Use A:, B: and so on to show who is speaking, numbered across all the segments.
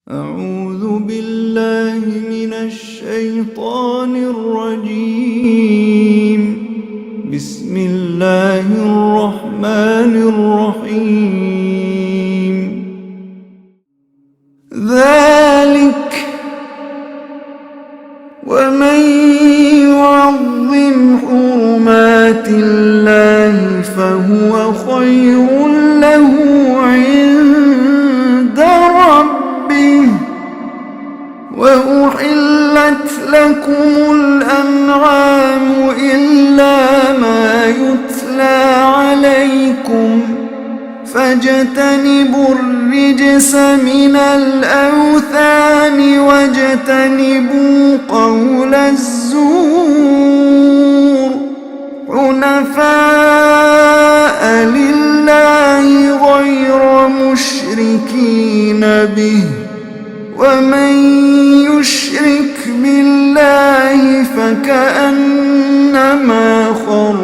A: أعوذ بالله من الشيطان الرجيم. بسم الله الرحمن الرحيم. ذلك ومن يعظم حرمات الله فهو خير له عند ربه وأحلت لكم الأنعام إلا ما يتلى عليكم فاجتنبوا الرجس من الأوثان واجتنبوا قول الزور حنفاء لله غير مشركين به ومن يشرك بالله فكأنما خر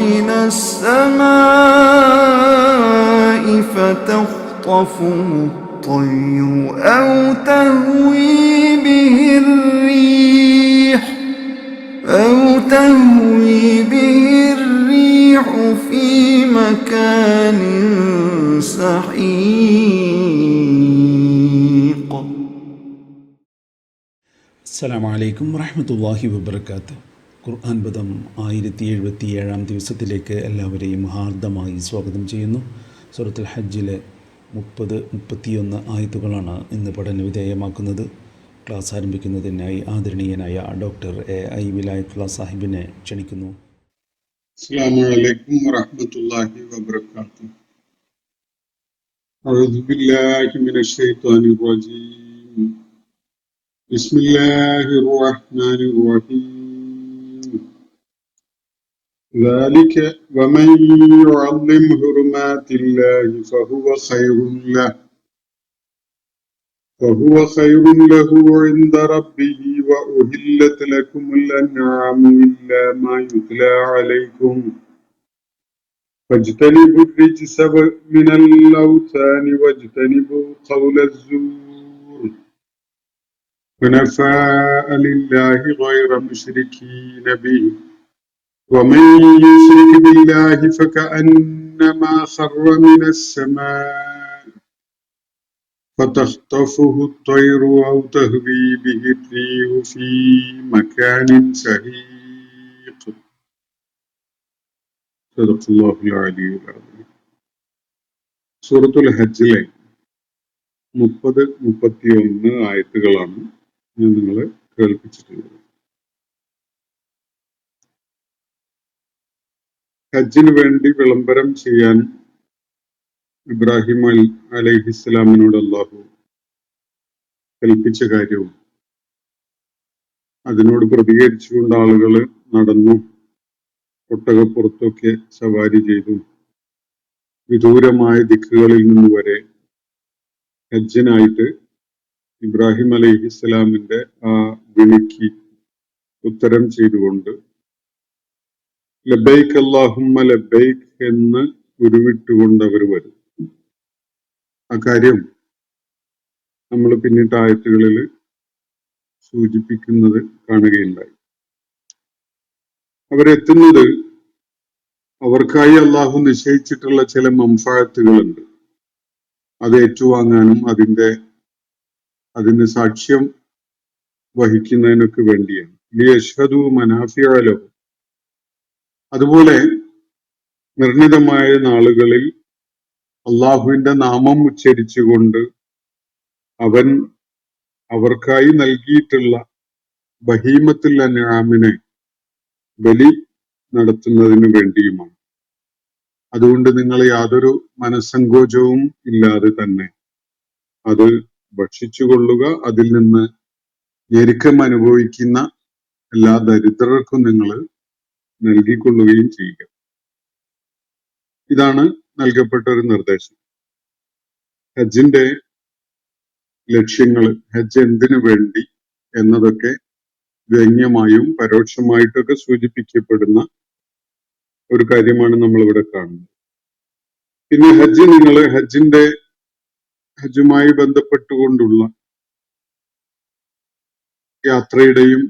A: من السماء فتخطفه الطير أو تهوي به الريح في مكان سحيق.
B: അസ്സലാമു അലൈക്കും വറഹ്മത്തുള്ളാഹി വബറകാതുഹു. ഖുർആൻ പദം 1077 ദിവസത്തിലേക്ക് എല്ലാവരെയും ഹാർദമായി സ്വാഗതം ചെയ്യുന്നു. സൂറത്തുൽ ഹജ്ജിലെ 30-31 ആയത്തുകളാണ് ഇന്ന് പഠനവിധേയമാക്കുന്നത്. ക്ലാസ് ആരംഭിക്കുന്നതിനായി ആദരണീയനായ ഡോക്ടർ എ വിലായത്തുള്ള സാഹിബിനെ ക്ഷണിക്കുന്നു.
C: അസ്സലാമു അലൈക്കും വറഹ്മത്തുള്ളാഹി വബറകാതുഹു. അഊദു ബില്ലാഹി മിനശ് ശൈത്വാനിർ റജീം. ബിസ്മില്ലാഹിർ റഹ്മാനിർ റഹീം. ذلك ومن يعظم حرمات الله فهو خير له عند ربه وأحلت لكم الأنعام إلا ما يتلى عليكم فاجتنبوا الرجس من الأوثان واجتنبوا قول الزور حنفاء لله غير مشركين به ومن يشرك بالله فكأنما خر من السماء فتخطفه الطير أو تهوي به الريح في مكان سحيق. സദഖല്ലാഹുൽ അലിയ്യുൽ അസീം. സൂറത്തുൽ ഹജ്ജിലെ 30-31 ആയത്തുകളാണ് ഞാൻ നിങ്ങളെ കേൾപ്പിച്ചിട്ടുള്ളത്. ഹജ്ജിന് വേണ്ടി വിളംബരം ചെയ്യാൻ ഇബ്രാഹിം അലൈഹിസ്സലാമിനോട് അല്ലാഹു കൽപ്പിച്ച കാര്യവും അതിനോട് പ്രതികരിച്ചുകൊണ്ട് ആളുകൾ നടന്നു ഒട്ടകപ്പുറത്തൊക്കെ സവാരി ചെയ്തു വിദൂരമായ ദിക്കുകളിൽ നിന്ന് വരെ ഹജ്ജിനായിട്ട് ഇബ്രാഹിം അലൈഹിസ്സലാമിന്റെ ആ വിളിക്ക് ഉത്തരം ചെയ്തുകൊണ്ട് ലബൈക്ക് അല്ലാഹുമ്മ ലബൈക്ക് എന്ന് ഉരുവിട്ടുകൊണ്ട് അവർ വരും. ആ കാര്യം നമ്മൾ പിന്നീട് ആയത്തുകളിൽ സൂചിപ്പിക്കുന്നത് കാണുകയുണ്ടായി. അവരെത്തുന്നത് അവർക്കായി അള്ളാഹു നിശ്ചയിച്ചിട്ടുള്ള ചില മംഫഅത്തുകളുണ്ട്. അത് ഏറ്റുവാങ്ങാനും അതിന് സാക്ഷ്യം വഹിക്കുന്നതിനൊക്കെ വേണ്ടിയാണ്. ലിയശ്ഹദു മനാഫിഅ ലഹും. അതുപോലെ നിർണിതമായ നാളുകളിൽ അള്ളാഹുവിന്റെ നാമം ഉച്ചരിച്ചുകൊണ്ട് അവൻ അവർക്കായി നൽകിയിട്ടുള്ള ബഹീമത്തുൽ അൻആമിനെ ബലി നടത്തുന്നതിന് വേണ്ടിയുമാണ്. അതുകൊണ്ട് നിങ്ങൾ യാതൊരു മനസ്സങ്കോചവും ഇല്ലാതെ തന്നെ അത് ഭക്ഷിച്ചുകൊള്ളുക. അതിൽ നിന്ന് ഞെരുക്കം അനുഭവിക്കുന്ന എല്ലാ ദരിദ്രർക്കും നിങ്ങൾ നൽകിക്കൊള്ളുകയും ചെയ്യുക. ഇതാണ് നൽകപ്പെട്ട ഒരു നിർദ്ദേശം. ഹജ്ജിന്റെ ലക്ഷ്യങ്ങൾ, ഹജ്ജ് എന്തിനു വേണ്ടി എന്നതൊക്കെ വ്യംഗ്യമായും പരോക്ഷമായിട്ടൊക്കെ സൂചിപ്പിക്കപ്പെടുന്ന ഒരു കാര്യമാണ് നമ്മൾ ഇവിടെ കാണുന്നത്. പിന്നെ ഹജ്ജുമായി ബന്ധപ്പെട്ടുകൊണ്ടുള്ള യാത്രയുടെയും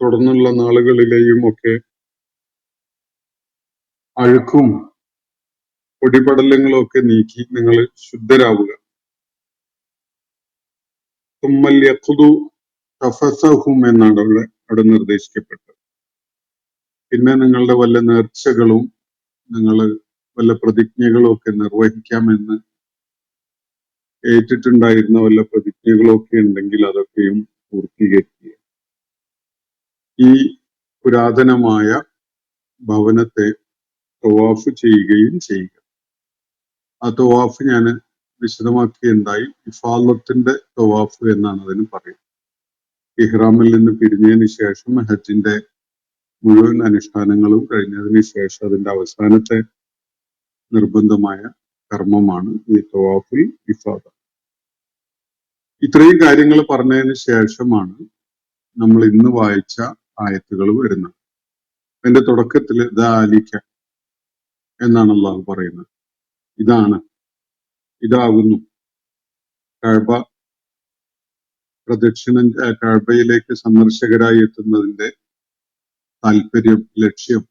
C: തുടർന്നുള്ള നാളുകളിലെയും ഒക്കെ അഴുക്കും പൊടിപടലങ്ങളും ഒക്കെ നീക്കി നിങ്ങൾ ശുദ്ധരാവുക. തുമ്മൽ യഖ്ദു തഫസഹും എന്നാണ് അവിടെ നിർദ്ദേശിക്കപ്പെട്ടത്. പിന്നെ നിങ്ങളുടെ വല്ല നേർച്ചകളും നിങ്ങൾ വല്ല പ്രതിജ്ഞകളും ഒക്കെ നിർവഹിക്കാമെന്ന് ഏറ്റിട്ടുണ്ടായിരുന്ന വല്ല പ്രതിജ്ഞകളും ഒക്കെ ഉണ്ടെങ്കിൽ അതൊക്കെയും പൂർത്തീകരിക്കുക. ഈ പുരാതനമായ ഭവനത്തെ തവാഫ് ചെയ്യുകയും ചെയ്യുക. ആ തവാഫ് ഞാൻ വിശദമാക്കിയുണ്ടായി. ഇഫാലത്തിന്റെ തവാഫ് എന്നാണ് അതിന് പറയുന്നത്. ഇഹ്റാമിൽ നിന്ന് പിരിഞ്ഞതിന് ശേഷം ഹജ്ജിന്റെ മുഴുവൻ അനുഷ്ഠാനങ്ങളും കഴിഞ്ഞതിന് ശേഷം അതിന്റെ അവസാനത്തെ നിർബന്ധമായ കർമ്മമാണ് ഈ തവാഫുൽ ഇഫാദ. ഇത്രയും കാര്യങ്ങൾ പറഞ്ഞതിന് ശേഷമാണ് നമ്മൾ ഇന്ന് വായിച്ച ആയത്തുകൾ വരുന്നത്. അതിന്റെ തുടക്കത്തിൽ ദാലിക എന്നാണ് അള്ളാഹു പറയുന്നത്. ഇതാകുന്നു കഅബ പ്രദക്ഷിണം, കഅബയിലേക്ക് സന്ദർശകരായി എത്തുന്നതിന്റെ താല്പര്യം, ലക്ഷ്യം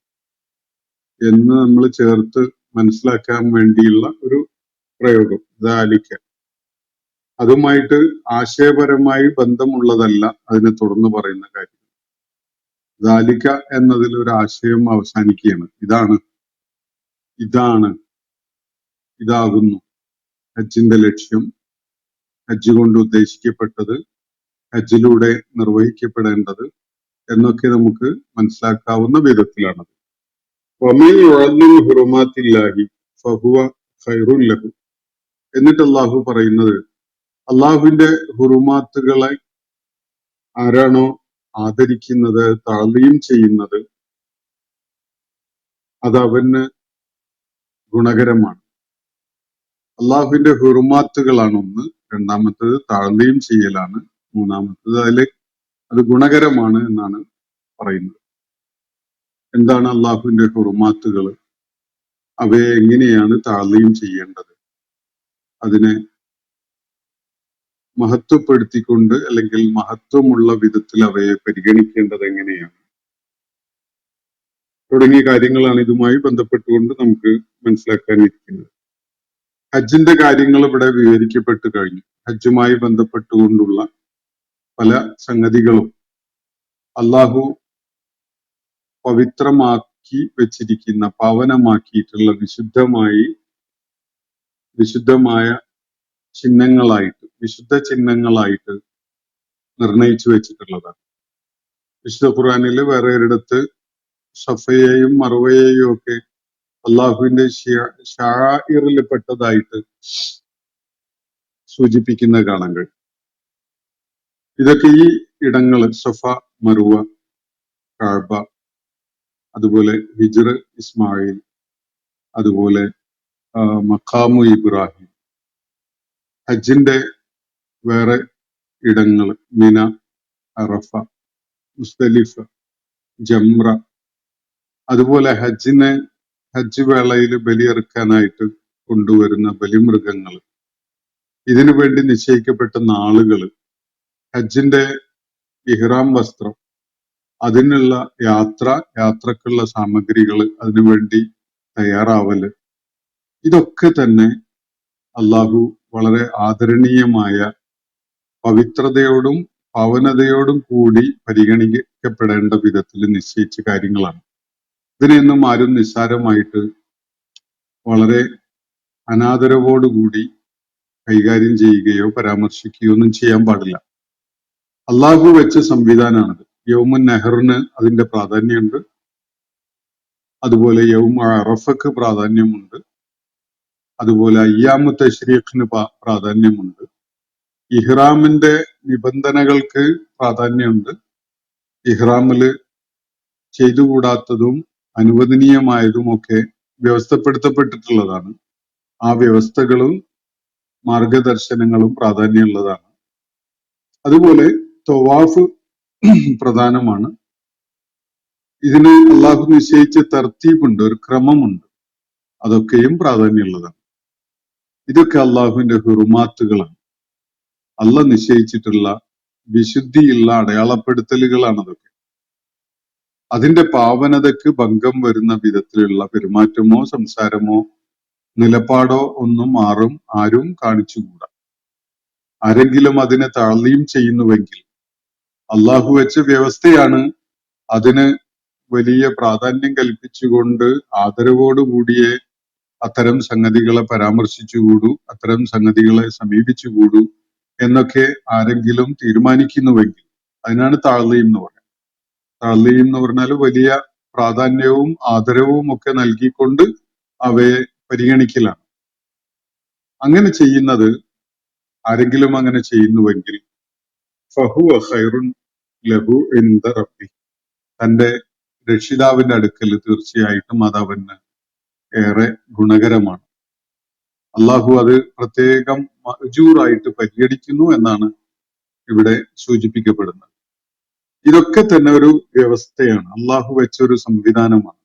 C: എന്ന് നമ്മൾ ചേർത്ത് മനസ്സിലാക്കാൻ വേണ്ടിയുള്ള ഒരു പ്രയോഗം. ദാലിക അതുമായിട്ട് ആശയപരമായി ബന്ധമുള്ളതല്ല അതിനെ തുടർന്ന് പറയുന്ന കാര്യം. ദാലിക എന്നതിൽ ഒരു ആശയം അവസാനിക്കുകയാണ്. ഇതാകുന്നു ഹജ്ജിന്റെ ലക്ഷ്യം, ഹജ്ജ് കൊണ്ട് ഉദ്ദേശിക്കപ്പെട്ടത്, ഹജ്ജിലൂടെ നിർവഹിക്കപ്പെടേണ്ടത് എന്നൊക്കെ നമുക്ക് മനസ്സിലാക്കാവുന്ന വിധത്തിലാണ്. എന്നിട്ട് അള്ളാഹു പറയുന്നത്, അള്ളാഹുവിന്റെ ഹുറുമാത്തുകളെ ആരാണോ ആദരിക്കുന്നത്, തഅ്ലീം ചെയ്യുന്നത്, അത് അവന് ഗുണകരമാണ്. അള്ളാഹുവിന്റെ ഹുറുമാത്തുകളാണ് ഒന്ന്, രണ്ടാമത്തത് തഅ്ലീം ചെയ്യലാണ്, മൂന്നാമത്തത് അത് ഗുണകരമാണ് എന്നാണ് പറയുന്നത്. എന്താണ് അള്ളാഹുവിന്റെ ഹുറുമാത്തുകൾ? അവയെ എങ്ങനെയാണ് തഅ്ലീം ചെയ്യേണ്ടത്? അതിനെ മഹത്വപ്പെടുത്തിക്കൊണ്ട് അല്ലെങ്കിൽ മഹത്വമുള്ള വിധത്തിൽ അവയെ പരിഗണിക്കേണ്ടത് എങ്ങനെയാണ് തുടങ്ങിയ കാര്യങ്ങളാണ് ഇതുമായി ബന്ധപ്പെട്ടുകൊണ്ട് നമുക്ക് മനസ്സിലാക്കാനിരിക്കുന്നത്. ഹജ്ജിന്റെ കാര്യങ്ങൾ ഇവിടെ വിവരിക്കപ്പെട്ടു കഴിഞ്ഞു. ഹജ്ജുമായി ബന്ധപ്പെട്ടുകൊണ്ടുള്ള പല സംഗതികളും അള്ളാഹു പവിത്രമാക്കി വെച്ചിരിക്കുന്ന, പാവനമാക്കിയിട്ടുള്ള വിശുദ്ധമായ ചിഹ്നങ്ങളായിട്ട്, വിശുദ്ധ ചിഹ്നങ്ങളായിട്ട് നിർണയിച്ചു വെച്ചിട്ടുള്ളതാണ്. വിശുദ്ധ ഖുർആനിൽ വേറെ ഒരിടത്ത് സഫയെയും മറുവയെയും ഒക്കെ അള്ളാഹുവിന്റെ ശാഇറിൽ പെട്ടതായിട്ട് സൂചിപ്പിക്കുന്ന കാണാൻ കഴിയും. ഇതൊക്കെ ഈ ഇടങ്ങൾ, സഫ, മറുവ, കഅബ, അതുപോലെ ഹിജ്ർ ഇസ്മായിൽ, അതുപോലെ മഖാമു ഇബ്രാഹിം, ഹജ്ജിന്റെ വേറെ ഇടങ്ങൾ മിന, അറഫ, മുസ്ദലിഫ, ജംറ, അതുപോലെ ഹജ്ജ് വേളയിൽ ബലിയെറുക്കാനായിട്ട് കൊണ്ടുവരുന്ന ബലിമൃഗങ്ങൾ, ഇതിനു വേണ്ടി നിശ്ചയിക്കപ്പെട്ട നാളുകൾ, ഹജ്ജിന്റെ ഇഹ്റാം വസ്ത്രം, അതിനുള്ള യാത്രക്കുള്ള സാമഗ്രികൾ, അതിനുവേണ്ടി തയ്യാറാവല്, ഇതൊക്കെ തന്നെ അള്ളാഹു വളരെ ആദരണീയമായ പവിത്രതയോടും പവനതയോടും കൂടി പരിഗണിക്കപ്പെടേണ്ട വിധത്തിൽ നിശ്ചയിച്ച കാര്യങ്ങളാണ്. ഇതിനെയൊന്നും ആരും നിസ്സാരമായിട്ട് വളരെ അനാദരവോടുകൂടി കൈകാര്യം ചെയ്യുകയോ പരാമർശിക്കുകയോ ഒന്നും ചെയ്യാൻ പാടില്ല. അള്ളാഹു വെച്ച സംവിധാനമാണത്. യൗമുൻ നെഹറിന് അതിന്റെ പ്രാധാന്യമുണ്ട്, അതുപോലെ യൗമ അറഫക്ക് പ്രാധാന്യമുണ്ട്, അതുപോലെ അയ്യാമു തശ്രീഖിന് പ്രാധാന്യമുണ്ട്, ഇഹ്റാമിന്റെ നിബന്ധനകൾക്ക് പ്രാധാന്യമുണ്ട്, ഇഹ്റാമില് ചെയ്തുകൂടാത്തതും അനുവദനീയമായതും ഒക്കെ വ്യവസ്ഥപ്പെടുത്തപ്പെട്ടിട്ടുള്ളതാണ്. ആ വ്യവസ്ഥകളും മാർഗദർശനങ്ങളും പ്രാധാന്യമുള്ളതാണ്. അതുപോലെ തവാഫ് പ്രധാനമാണ്. ഇതിന് അള്ളാഹു നിശ്ചയിച്ച തർത്തീബുണ്ട്, ഒരു ക്രമമുണ്ട്, അതൊക്കെയും പ്രാധാന്യമുള്ളതാണ്. ഇതൊക്കെ അള്ളാഹുവിന്റെ ഹുറുമാത്തുകളാണ്. അള്ളാഹ് നിശ്ചയിച്ചിട്ടുള്ള വിശുദ്ധിയുള്ള അടയാളപ്പെടുത്തലുകളാണ് അതൊക്കെ. അതിന്റെ പാവനതയ്ക്ക് ഭംഗം വരുന്ന വിധത്തിലുള്ള പെരുമാറ്റമോ സംസാരമോ നിലപാടോ ഒന്നും ആരും കാണിച്ചുകൂടാ. ആരെങ്കിലും അതിനെ താഴ്ലീം ചെയ്യുന്നുവെങ്കിൽ അള്ളാഹു വെച്ച വ്യവസ്ഥയാണ്, അതിന് വലിയ പ്രാധാന്യം കൽപ്പിച്ചുകൊണ്ട് ആദരവോടുകൂടിയേ അത്തരം സംഗതികളെ പരാമർശിച്ചുകൂടൂ, അത്തരം സംഗതികളെ സമീപിച്ചുകൂടൂ എന്നൊക്കെ ആരെങ്കിലും തീരുമാനിക്കുന്നുവെങ്കിൽ അതിനാണ് താഴ്ലീം എന്ന് പറയുന്നത്. താഴ്ലീം എന്ന് പറഞ്ഞാൽ വലിയ പ്രാധാന്യവും ആദരവും ഒക്കെ നൽകിക്കൊണ്ട് അവയെ പരിഗണിക്കലാണ്. അങ്ങനെ ചെയ്യുന്നത്, ആരെങ്കിലും അങ്ങനെ ചെയ്യുന്നുവെങ്കിൽ ഫഹുവ ഖൈറുൻ ലഹു ഇൻദ റബ്ബി, തന്റെ രക്ഷിതാവിന്റെ അടുക്കൽ തീർച്ചയായിട്ടും അത് അവന് ഏറെ ഗുണകരമാണ്. അള്ളാഹു അത് പ്രത്യേകം മഅ്ജൂറായിട്ട് പരിഗണിക്കുന്നു എന്നാണ് ഇവിടെ സൂചിപ്പിക്കപ്പെടുന്നത്. ഇതൊക്കെ തന്നെ ഒരു വ്യവസ്ഥയാണ്, അള്ളാഹു വെച്ച ഒരു സംവിധാനമാണ്.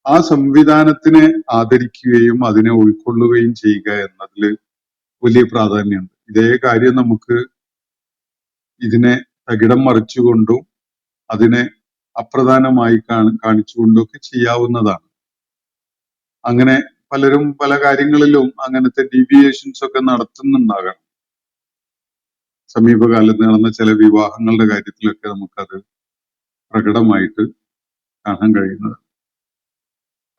C: ആ സംവിധാനത്തിനെ ആദരിക്കുകയും അതിനെ ഉൾക്കൊള്ളുകയും ചെയ്യുക എന്നതിൽ വലിയ പ്രാധാന്യമുണ്ട്. ഇതേ കാര്യം നമുക്ക് ഇതിനെ തകിടം മറിച്ചുകൊണ്ടും അതിനെ അപ്രധാനമായി കാണിച്ചുകൊണ്ടും ഒക്കെ ചെയ്യാവുന്നതാണ്. അങ്ങനെ പലരും പല കാര്യങ്ങളിലും അങ്ങനത്തെ ഡീവിയേഷൻസ് ഒക്കെ നടത്തുന്നുണ്ടാകാം. സമീപകാലത്ത് നടന്ന ചില വിവാഹങ്ങളുടെ കാര്യത്തിലൊക്കെ നമുക്കത് പ്രകടമായിട്ട് കാണാൻ കഴിയുന്നത്.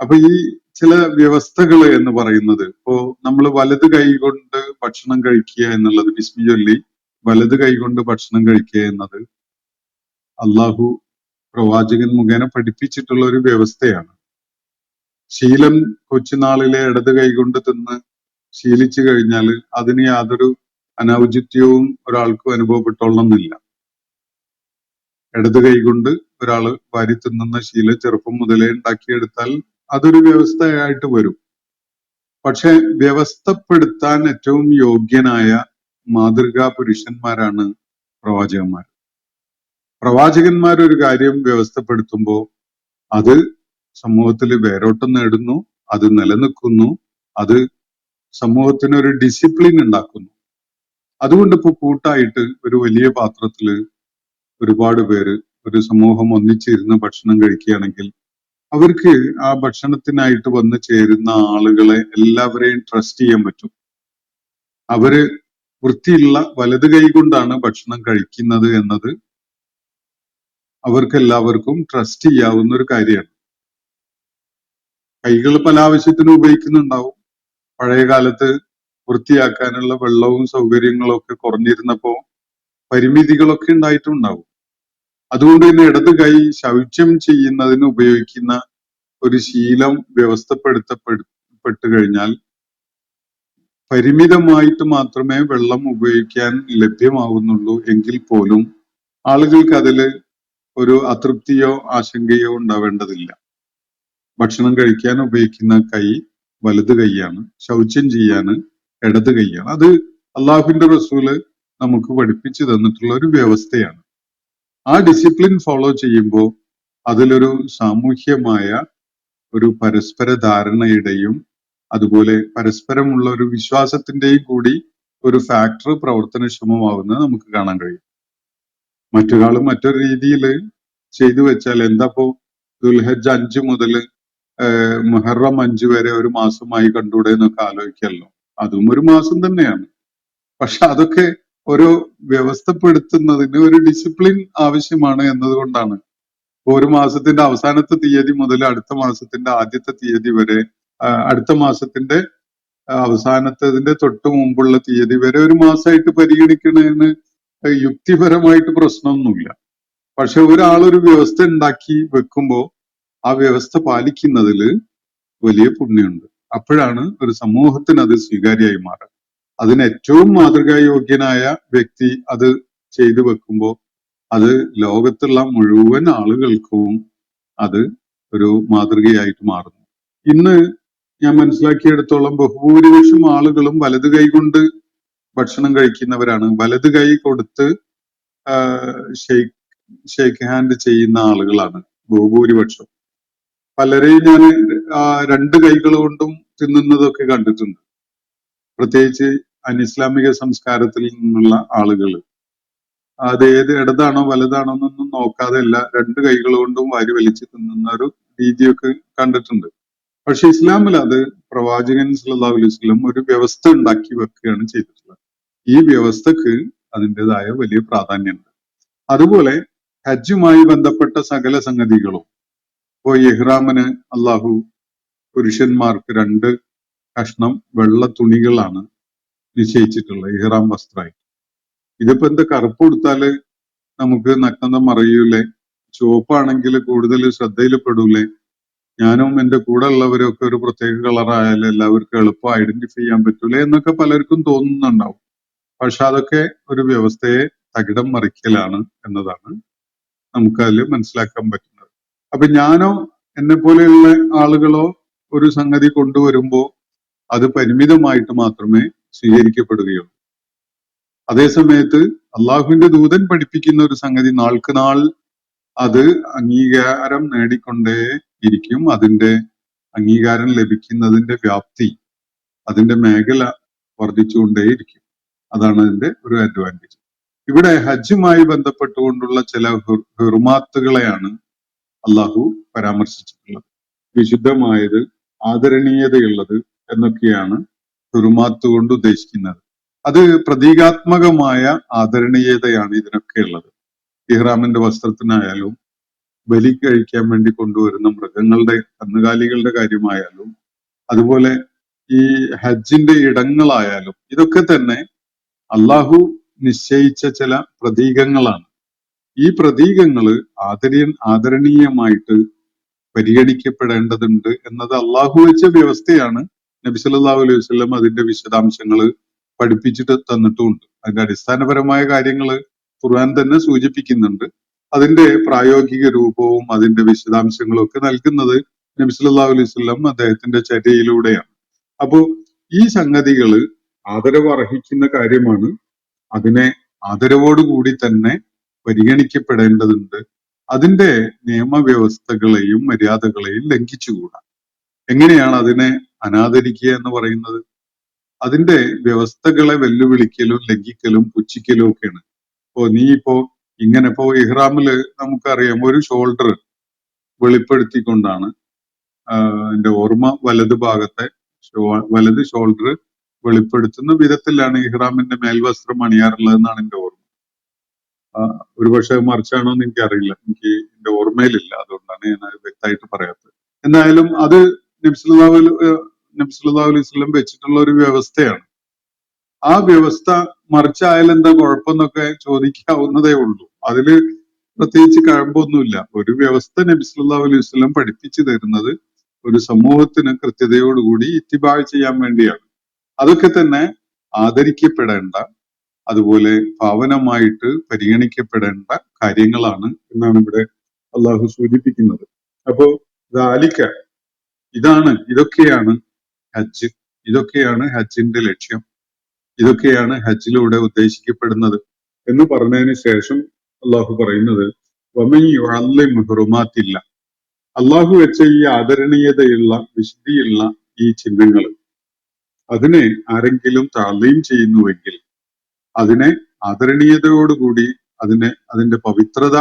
C: അപ്പൊ ഈ ചില വ്യവസ്ഥകൾ എന്ന് പറയുന്നത്, ഇപ്പോ നമ്മൾ വലത് കൈ കൊണ്ട് ഭക്ഷണം കഴിക്കുക എന്നുള്ളത്, ബിസ്മി ചൊല്ലി വലത് കൈ കൊണ്ട് ഭക്ഷണം കഴിക്കുക എന്നത് അള്ളാഹു പ്രവാചകൻ മുഖേന പഠിപ്പിച്ചിട്ടുള്ള ഒരു വ്യവസ്ഥയാണ്. ശീലം കൊച്ചുനാളിലെ ഇടത് കൈ കൊണ്ട് തിന്ന് ശീലിച്ചു കഴിഞ്ഞാൽ അതിന് യാതൊരു അനൗചിത്യവും ഒരാൾക്കും അനുഭവപ്പെട്ടോളണമെന്നില്ല. ഇടത് കൈ കൊണ്ട് ഒരാള് വാരി തിന്നുന്ന ശീലം ചെറുപ്പം മുതലേ ഉണ്ടാക്കിയെടുത്താൽ അതൊരു വ്യവസ്ഥയായിട്ട് വരും. പക്ഷെ വ്യവസ്ഥപ്പെടുത്താൻ ഏറ്റവും യോഗ്യനായ മാതൃകാ പുരുഷന്മാരാണ് പ്രവാചകന്മാർ. പ്രവാചകന്മാർ ഒരു കാര്യം വ്യവസ്ഥപ്പെടുത്തുമ്പോൾ അത് സമൂഹത്തിൽ വേരോട്ടം നേടുന്നു, അത് നിലനിൽക്കുന്നു, അത് സമൂഹത്തിന് ഒരു ഡിസിപ്ലിൻ ഉണ്ടാക്കുന്നു. അതുകൊണ്ട് ഇപ്പൊ കൂട്ടായിട്ട് ഒരു വലിയ പാത്രത്തില് ഒരുപാട് പേര്, ഒരു സമൂഹം ഒന്നിച്ചിരുന്ന് ഭക്ഷണം കഴിക്കുകയാണെങ്കിൽ അവർക്ക് ആ ഭക്ഷണത്തിനായിട്ട് വന്നു ചേരുന്ന ആളുകളെ എല്ലാവരെയും ട്രസ്റ്റ് ചെയ്യാൻ പറ്റും. അവര് വൃത്തിയുള്ള വലത് കൈ കൊണ്ടാണ് ഭക്ഷണം കഴിക്കുന്നത് എന്നത് അവർക്ക് എല്ലാവർക്കും ട്രസ്റ്റ് ചെയ്യാവുന്ന ഒരു കാര്യമാണ്. കൈകൾ പല ആവശ്യത്തിനും ഉപയോഗിക്കുന്നുണ്ടാവും. പഴയ കാലത്ത് വൃത്തിയാക്കാനുള്ള വെള്ളവും സൗകര്യങ്ങളും ഒക്കെ കുറഞ്ഞിരുന്നപ്പോ പരിമിതികളൊക്കെ ഉണ്ടായിട്ടുണ്ടാവും. അതുകൊണ്ട് തന്നെ ഇടത് കൈ ശൗചം ചെയ്യുന്നതിന് ഉപയോഗിക്കുന്ന ഒരു ശീലം വ്യവസ്ഥപ്പെടുത്തപ്പെട്ടു കഴിഞ്ഞാൽ പരിമിതമായിട്ട് മാത്രമേ വെള്ളം ഉപയോഗിക്കാൻ ലഭ്യമാവുന്നുള്ളൂ എങ്കിൽ പോലും ആളുകൾക്ക് അതില് ഒരു അതൃപ്തിയോ ആശങ്കയോ ഉണ്ടാവേണ്ടതില്ല. ഭക്ഷണം കഴിക്കാൻ ഉപയോഗിക്കുന്ന കൈ വലത് കൈയാണ്, ശൗചം ചെയ്യാൻ ഇടത് കൈയാണ്. അത് അള്ളാഹുവിന്റെ റസൂല് നമുക്ക് പഠിപ്പിച്ചു തന്നിട്ടുള്ള ഒരു വ്യവസ്ഥയാണ്. ആ ഡിസിപ്ലിൻ ഫോളോ ചെയ്യുമ്പോൾ അതിലൊരു സാമൂഹ്യമായ ഒരു പരസ്പര ധാരണയുടെയും അതുപോലെ പരസ്പരമുള്ള ഒരു വിശ്വാസത്തിന്റെയും കൂടി ഒരു ഫാക്ടർ പ്രവർത്തനക്ഷമമാവുന്നത് നമുക്ക് കാണാൻ കഴിയും. മറ്റൊരാൾ മറ്റൊരു രീതിയിൽ ചെയ്തു വെച്ചാൽ എന്താപ്പോ ദുൽഹജ്ജ് 5 മുതൽ മുഹറം 5 വരെ ഒരു മാസമായി കണ്ടൂടെ എന്നൊക്കെ ആലോചിക്കല്ലോ. അതും ഒരു മാസം തന്നെയാണ്. പക്ഷെ അതൊക്കെ ഒരു വ്യവസ്ഥപ്പെടുത്തുന്നതിന് ഒരു ഡിസിപ്ലിൻ ആവശ്യമാണ് എന്നതുകൊണ്ടാണ്. ഒരു മാസത്തിന്റെ അവസാനത്തെ തീയതി മുതൽ അടുത്ത മാസത്തിന്റെ ആദ്യത്തെ തീയതി വരെ, അടുത്ത മാസത്തിന്റെ അവസാനത്തതിന്റെ തൊട്ട് മുമ്പുള്ള തീയതി വരെ ഒരു മാസമായിട്ട് പരിഗണിക്കണതിന് യുക്തിപരമായിട്ട് പ്രശ്നമൊന്നുമില്ല. പക്ഷെ ഒരാളൊരു വ്യവസ്ഥ ഉണ്ടാക്കി വെക്കുമ്പോൾ ആ വ്യവസ്ഥ പാലിക്കുന്നതിൽ വലിയ പുണ്യമുണ്ട്. അപ്പോഴാണ് ഒരു സമൂഹത്തിന് അത് സ്വീകാര്യമായി മാറുക. അതിന് ഏറ്റവും മാതൃകായോഗ്യനായ വ്യക്തി അത് ചെയ്തു വെക്കുമ്പോൾ അത് ലോകത്തുള്ള മുഴുവൻ ആളുകൾക്കും അത് ഒരു മാതൃകയായിട്ട് മാറുന്നു. ഇന്ന് ഞാൻ മനസ്സിലാക്കിയെടുത്തോളം ബഹുഭൂരിപക്ഷം ആളുകളും വലത് കൈ കൊണ്ട് ഭക്ഷണം കഴിക്കുന്നവരാണ്. വലത് കൈ കൊടുത്ത് ഷേക്ക് ഹാൻഡ് ചെയ്യുന്ന ആളുകളാണ് ബഹുഭൂരിപക്ഷം. പലരെയും ഞാൻ 2 കൈകൾ കൊണ്ടും തിന്നുന്നതൊക്കെ കണ്ടിട്ടുണ്ട്. പ്രത്യേകിച്ച് അനിസ്ലാമിക സംസ്കാരത്തിൽ നിന്നുള്ള ആളുകൾ. അത് ഏത് ഇടതാണോ വലുതാണോ എന്നൊന്നും നോക്കാതെ അല്ല രണ്ട് കൈകൾ കൊണ്ടും വാരി വലിച്ച് തിന്നുന്ന ഒരു രീതിയൊക്കെ കണ്ടിട്ടുണ്ട്. പക്ഷെ ഇസ്ലാമിൽ അത് പ്രവാചകൻ സല്ലല്ലാഹു അലൈഹി വസല്ലം ഒരു വ്യവസ്ഥ ഉണ്ടാക്കി വെക്കുകയാണ് ചെയ്തിട്ടുള്ളത്. ഈ വ്യവസ്ഥക്ക് അതിൻ്റെതായ വലിയ പ്രാധാന്യമുണ്ട്. അതുപോലെ ഹജ്ജുമായി ബന്ധപ്പെട്ട സകല സംഗതികളും ഇപ്പോ ഇഹ്റാമിന് അള്ളാഹു പുരുഷന്മാർക്ക് 2 കഷ്ണം വെള്ള തുണികളാണ് നിശ്ചയിച്ചിട്ടുള്ളത് ഇഹ്റാം വസ്ത്രമായി. ഇതിപ്പോ എന്താ കറുപ്പ് കൊടുത്താല് നമുക്ക് നഗ്നത മറയൂലേ? ചുവപ്പാണെങ്കിൽ കൂടുതൽ ശ്രദ്ധയിൽ പെടൂലേ? ഞാനും എന്റെ കൂടെ ഉള്ളവരും ഒക്കെ ഒരു പ്രത്യേക കളറായാലും എല്ലാവർക്കും എളുപ്പം ഐഡന്റിഫൈ ചെയ്യാൻ പറ്റൂലേ എന്നൊക്കെ പലർക്കും തോന്നുന്നുണ്ടാവും. പക്ഷെ അതൊക്കെ ഒരു വ്യവസ്ഥയെ തകിടം മറിക്കലാണ് എന്നതാണ് നമുക്കതിൽ മനസ്സിലാക്കാൻ പറ്റുന്നത്. അപ്പൊ ഞാനോ എന്നെ പോലെയുള്ള ആളുകളോ ഒരു സംഗതി കൊണ്ടുവരുമ്പോ അത് പരിമിതമായിട്ട് മാത്രമേ സ്വീകരിക്കപ്പെടുകയുള്ളൂ. അതേസമയത്ത് അള്ളാഹുവിന്റെ ദൂതൻ പഠിപ്പിക്കുന്ന ഒരു സംഗതി നാൾക്ക് നാൾ അത് അംഗീകാരം നേടിക്കൊണ്ടേ ഇരിക്കും. അതിന്റെ അംഗീകാരം ലഭിക്കുന്നതിന്റെ വ്യാപ്തി, അതിന്റെ മേഖല വർദ്ധിച്ചുകൊണ്ടേയിരിക്കും. അതാണ് അതിന്റെ ഒരു അഡ്വാൻറ്റേജ്. ഇവിടെ ഹജ്ജുമായി ബന്ധപ്പെട്ടുകൊണ്ടുള്ള ചില ഹുർമാത്തുകളെയാണ് അള്ളാഹു പരാമർശിച്ചിട്ടുള്ളത്. വിശുദ്ധമായത്, ആദരണീയതയുള്ളത് എന്നൊക്കെയാണ് ഹുർമാത്ത് കൊണ്ട് ഉദ്ദേശിക്കുന്നത്. അത് പ്രതീകാത്മകമായ ആദരണീയതയാണ് ഇതിനൊക്കെ ഉള്ളത്. ഇഹ്റാമിന്റെ വസ്ത്രത്തിനായാലും ബലി കഴിക്കാൻ വേണ്ടി കൊണ്ടുവരുന്ന മൃഗങ്ങളുടെ കന്നുകാലികളുടെ കാര്യമായാലും അതുപോലെ ഈ ഹജ്ജിന്റെ ഇടങ്ങളായാലും ഇതൊക്കെ തന്നെ അള്ളാഹു നിശ്ചയിച്ച ചില പ്രതീകങ്ങളാണ്. ഈ പ്രതീകങ്ങള് ആദരണീയമായിട്ട് പരിഗണിക്കപ്പെടേണ്ടതുണ്ട് എന്നത് അള്ളാഹു വെച്ച വ്യവസ്ഥയാണ്. നബി സല്ലല്ലാഹു അലൈഹി വസല്ലം അതിന്റെ വിശദാംശങ്ങള് പഠിപ്പിച്ചിട്ട് തന്നിട്ടുമുണ്ട്. അതിന്റെ അടിസ്ഥാനപരമായ കാര്യങ്ങള് ഖുർആൻ തന്നെ സൂചിപ്പിക്കുന്നുണ്ട്. അതിന്റെ പ്രായോഗിക രൂപവും അതിന്റെ വിശദാംശങ്ങളും ഒക്കെ നൽകുന്നത് നബി സല്ലല്ലാഹു അലൈഹി വസല്ലം അദ്ദേഹത്തിന്റെ ചര്യയിലൂടെയാണ്. അപ്പോ ഈ സംഗതികള് ആദരവ് അർഹിക്കുന്ന കാര്യമാണ്. അതിനെ ആദരവോടുകൂടി തന്നെ പരിഗണിക്കപ്പെടേണ്ടതുണ്ട്. അതിന്റെ നിയമവ്യവസ്ഥകളെയും മര്യാദകളെയും ലംഘിച്ചുകൂടാ. എങ്ങനെയാണ് അതിനെ അനാദരിക്കുക എന്ന് പറയുന്നത്? അതിന്റെ വ്യവസ്ഥകളെ വെല്ലുവിളിക്കലും ലംഘിക്കലും പുച്ഛിക്കലും ഒക്കെയാണ്. ഇപ്പോ ഇങ്ങനെ ഇപ്പോ ഇഹ്റാമില് നമുക്കറിയാം ഒരു ഷോൾഡർ വെളിപ്പെടുത്തിക്കൊണ്ടാണ് എന്റെ ഓർമ്മ വലത് ഭാഗത്തെ വലത് ഷോൾഡർ വെളിപ്പെടുത്തുന്ന വിധത്തിലാണ് ഇഹ്റാമിന്റെ മേൽവസ്ത്രം അണിയാറുള്ളതെന്നാണ് എന്റെ ഓർമ്മ. ഒരുപക്ഷെ മറിച്ചാണോ എന്ന് എനിക്കറിയില്ല, എനിക്ക് എന്റെ ഓർമ്മയിലില്ല, അതുകൊണ്ടാണ് ഞാൻ അത് വ്യക്തമായിട്ട് പറയാത്തത്. എന്തായാലും അത് നബി സല്ലല്ലാഹു അലൈഹി വസല്ലം വെച്ചിട്ടുള്ള ഒരു വ്യവസ്ഥയാണ്. ആ വ്യവസ്ഥ മറിച്ചായാലും എന്താ കുഴപ്പമെന്നൊക്കെ ചോദിക്കാവുന്നതേ ഉള്ളൂ. അതില് പ്രത്യേകിച്ച് കഴമ്പൊന്നുമില്ല. ഒരു വ്യവസ്ഥ നബി സല്ലല്ലാഹു അലൈഹി വസല്ലം പഠിപ്പിച്ചു തരുന്നത് ഒരു സമൂഹത്തിന് കൃത്യതയോടുകൂടി ഇത്തിബാ ചെയ്യാൻ വേണ്ടിയാണ്. അതൊക്കെ തന്നെ ആദരിക്കപ്പെടേണ്ട, അതുപോലെ പാവനമായിട്ട് പരിഗണിക്കപ്പെടേണ്ട കാര്യങ്ങളാണ് എന്നാണ് ഇവിടെ അള്ളാഹു സൂചിപ്പിക്കുന്നത്. അപ്പോ ഇതൊക്കെയാണ് ഹജ്ജ്, ഇതൊക്കെയാണ് ഹജ്ജിന്റെ ലക്ഷ്യം, ഇതൊക്കെയാണ് ഹജ്ജിലൂടെ ഉദ്ദേശിക്കപ്പെടുന്നത് എന്ന് പറഞ്ഞതിന് ശേഷം അള്ളാഹു പറയുന്നത് വമൻ യുഅല്ലിം ഹുറുമാത്തില്ല, അള്ളാഹു വെച്ച ഈ ആദരണീയതയുള്ള വിശുദ്ധിയുള്ള ഈ ചിഹ്നങ്ങൾ അതിനെ ആരെങ്കിലും താളീം ചെയ്യുന്നുവെങ്കിൽ, അതിനെ ആദരണീയതയോടുകൂടി അതിന്റെ പവിത്രത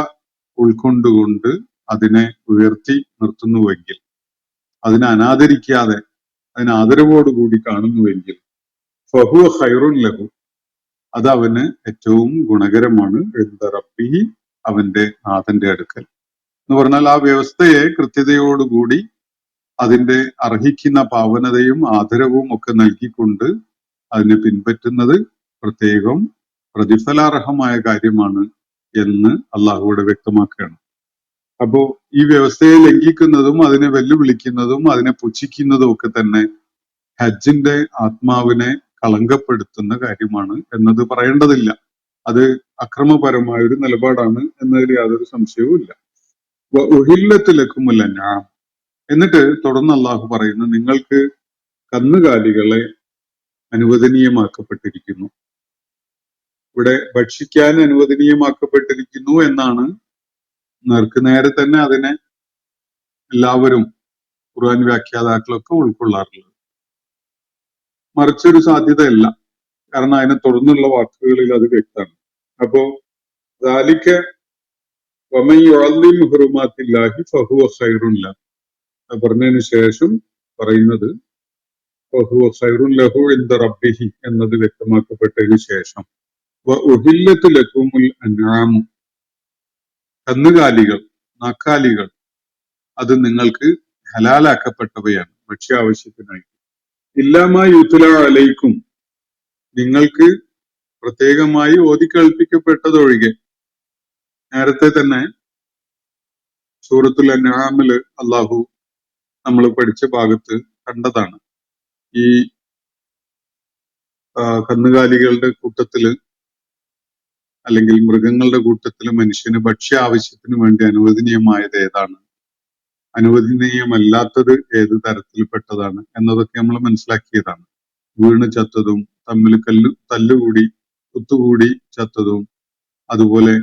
C: ഉൾക്കൊണ്ടുകൊണ്ട് അതിനെ ഉയർത്തി നിർത്തുന്നുവെങ്കിൽ, അതിനെ അനാദരിക്കാതെ അതിനെ ആദരവോടുകൂടി കാണുന്നുവെങ്കിൽ ഫഹുവ ഖൈറുൻ ലഹു, അത് അവന് ഏറ്റവും ഗുണകരമാണ് ഇൻദ റബ്ബിഹി, അവന്റെ നാഥന്റെ അടുക്കൽ. എന്ന് പറഞ്ഞാൽ ആ വ്യവസ്ഥയെ കൃത്യതയോടുകൂടി അതിന്റെ അർഹിക്കുന്ന പാവനതയും ആദരവും ഒക്കെ നൽകിക്കൊണ്ട് അതിനെ പിൻപറ്റുന്നത് പ്രത്യേകം പ്രതിഫലാർഹമായ കാര്യമാണ് എന്ന് അള്ളാഹുവിടെ വ്യക്തമാക്കുകയാണ്. അപ്പോ ഈ വ്യവസ്ഥയെ ലംഘിക്കുന്നതും അതിനെ വെല്ലുവിളിക്കുന്നതും അതിനെ പുച്ഛിക്കുന്നതും ഒക്കെ തന്നെ ഹജ്ജിന്റെ ആത്മാവിനെ കളങ്കപ്പെടുത്തുന്ന കാര്യമാണ് എന്നത് പറയേണ്ടതില്ല. അത് അക്രമപരമായ ഒരു നിലപാടാണ് എന്നതിൽ യാതൊരു സംശയവും ഇല്ല. ഉഹില്ലത്തിലേക്കുമല്ല ഞാൻ, എന്നിട്ട് തുടർന്ന് അള്ളാഹു പറയുന്നു, നിങ്ങൾക്ക് കന്നുകാലികളെ അനുവദനീയമാക്കപ്പെട്ടിരിക്കുന്നു. ഇവിടെ ഭക്ഷിക്കാൻ അനുവദനീയമാക്കപ്പെട്ടിരിക്കുന്നു എന്നാണ് നേർക്കുനേരെ തന്നെ അതിനെ എല്ലാവരും ഖുർആൻ വ്യാഖ്യാതാക്കളൊക്കെ ഉൾക്കൊള്ളാറുള്ളത്. മറിച്ചൊരു സാധ്യതയല്ല, കാരണം അതിനെ തുടർന്നുള്ള വാക്കുകളിൽ അത് വ്യക്തമാണ്. അപ്പോ ذَلِكَ وَمَنْ يُعَظِّمْ حُرُمَاتِ اللَّهِ فَهُوَ خَيْرٌ لَهُ. പറഞ്ഞതിന് ശേഷം പറയുന്നത് فَهُوَ خَيْرٌ لَهُ عِنْدَ رَبِّهِ എന്നത് വ്യക്തമാക്കപ്പെട്ടതിന് ശേഷം وَأُحِلَّتْ لَكُمُ الْأَنْعَامُ, കന്നുകാലികൾ, നാക്കാലികൾ, അത് നിങ്ങൾക്ക് ഹലാലാക്കപ്പെട്ടവയാണ് ഭക്ഷ്യാവശ്യത്തിനായി. ഇല്ലാമാ യുത്ല അലൈക്കും, നിങ്ങൾക്ക് പ്രത്യേകമായി ഓതിക്കേൾപ്പിക്കപ്പെട്ടതൊഴികെ. നേരത്തെ തന്നെ സൂറത്തുൽ അൻആമില് അള്ളാഹു നമ്മൾ പഠിച്ച ഭാഗത്ത് കണ്ടതാണ്. ഈ കന്നുകാലികളുടെ കൂട്ടത്തില് അല്ലെങ്കിൽ മൃഗങ്ങളുടെ കൂട്ടത്തില് മനുഷ്യന് ഭക്ഷ്യ ആവശ്യത്തിന് വേണ്ടി അനുവദനീയമായത് ഏതാണ്, അനുവദനീയമല്ലാത്തത് ഏത് തരത്തിൽപ്പെട്ടതാണ് എന്നതൊക്കെ നമ്മൾ മനസ്സിലാക്കിയതാണ്. വീണ് ചത്തതും തമ്മിൽ തല്ലുകൂടി കുത്തുകൂടി ചത്തതും അതുപോലെ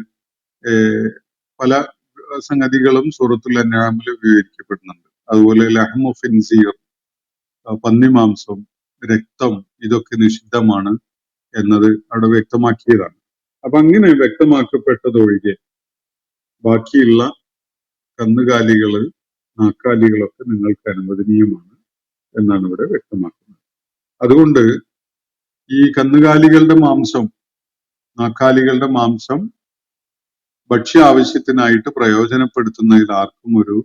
C: പല സംഗതികളും സൂറത്തുൽ അൻആമിൽ വിവരിക്കപ്പെടുന്നുണ്ട്. അതുപോലെ ലഹ്മു ഖിൻസീർ, പന്നിമാംസം, രക്തം, ഇതൊക്കെ നിഷിദ്ധമാണ് എന്നത് അവിടെ വ്യക്തമാക്കിയതാണ്. അപ്പൊ അങ്ങനെ വ്യക്തമാക്കപ്പെട്ടതൊഴികെ ബാക്കിയുള്ള കന്നുകാലികള്, നാക്കാലികളൊക്കെ നിങ്ങൾക്ക് അനുവദനീയമാണ് എന്നാണ് ഇവിടെ വ്യക്തമാക്കുന്നത്. അതുകൊണ്ട് ഈ കന്നുകാലികളുടെ മാംസം, നാക്കാലികളുടെ മാംസം ഭക്ഷ്യ ആവശ്യത്തിനായിട്ട് പ്രയോജനപ്പെടുത്തുന്നതിൽ ആർക്കും ഒരു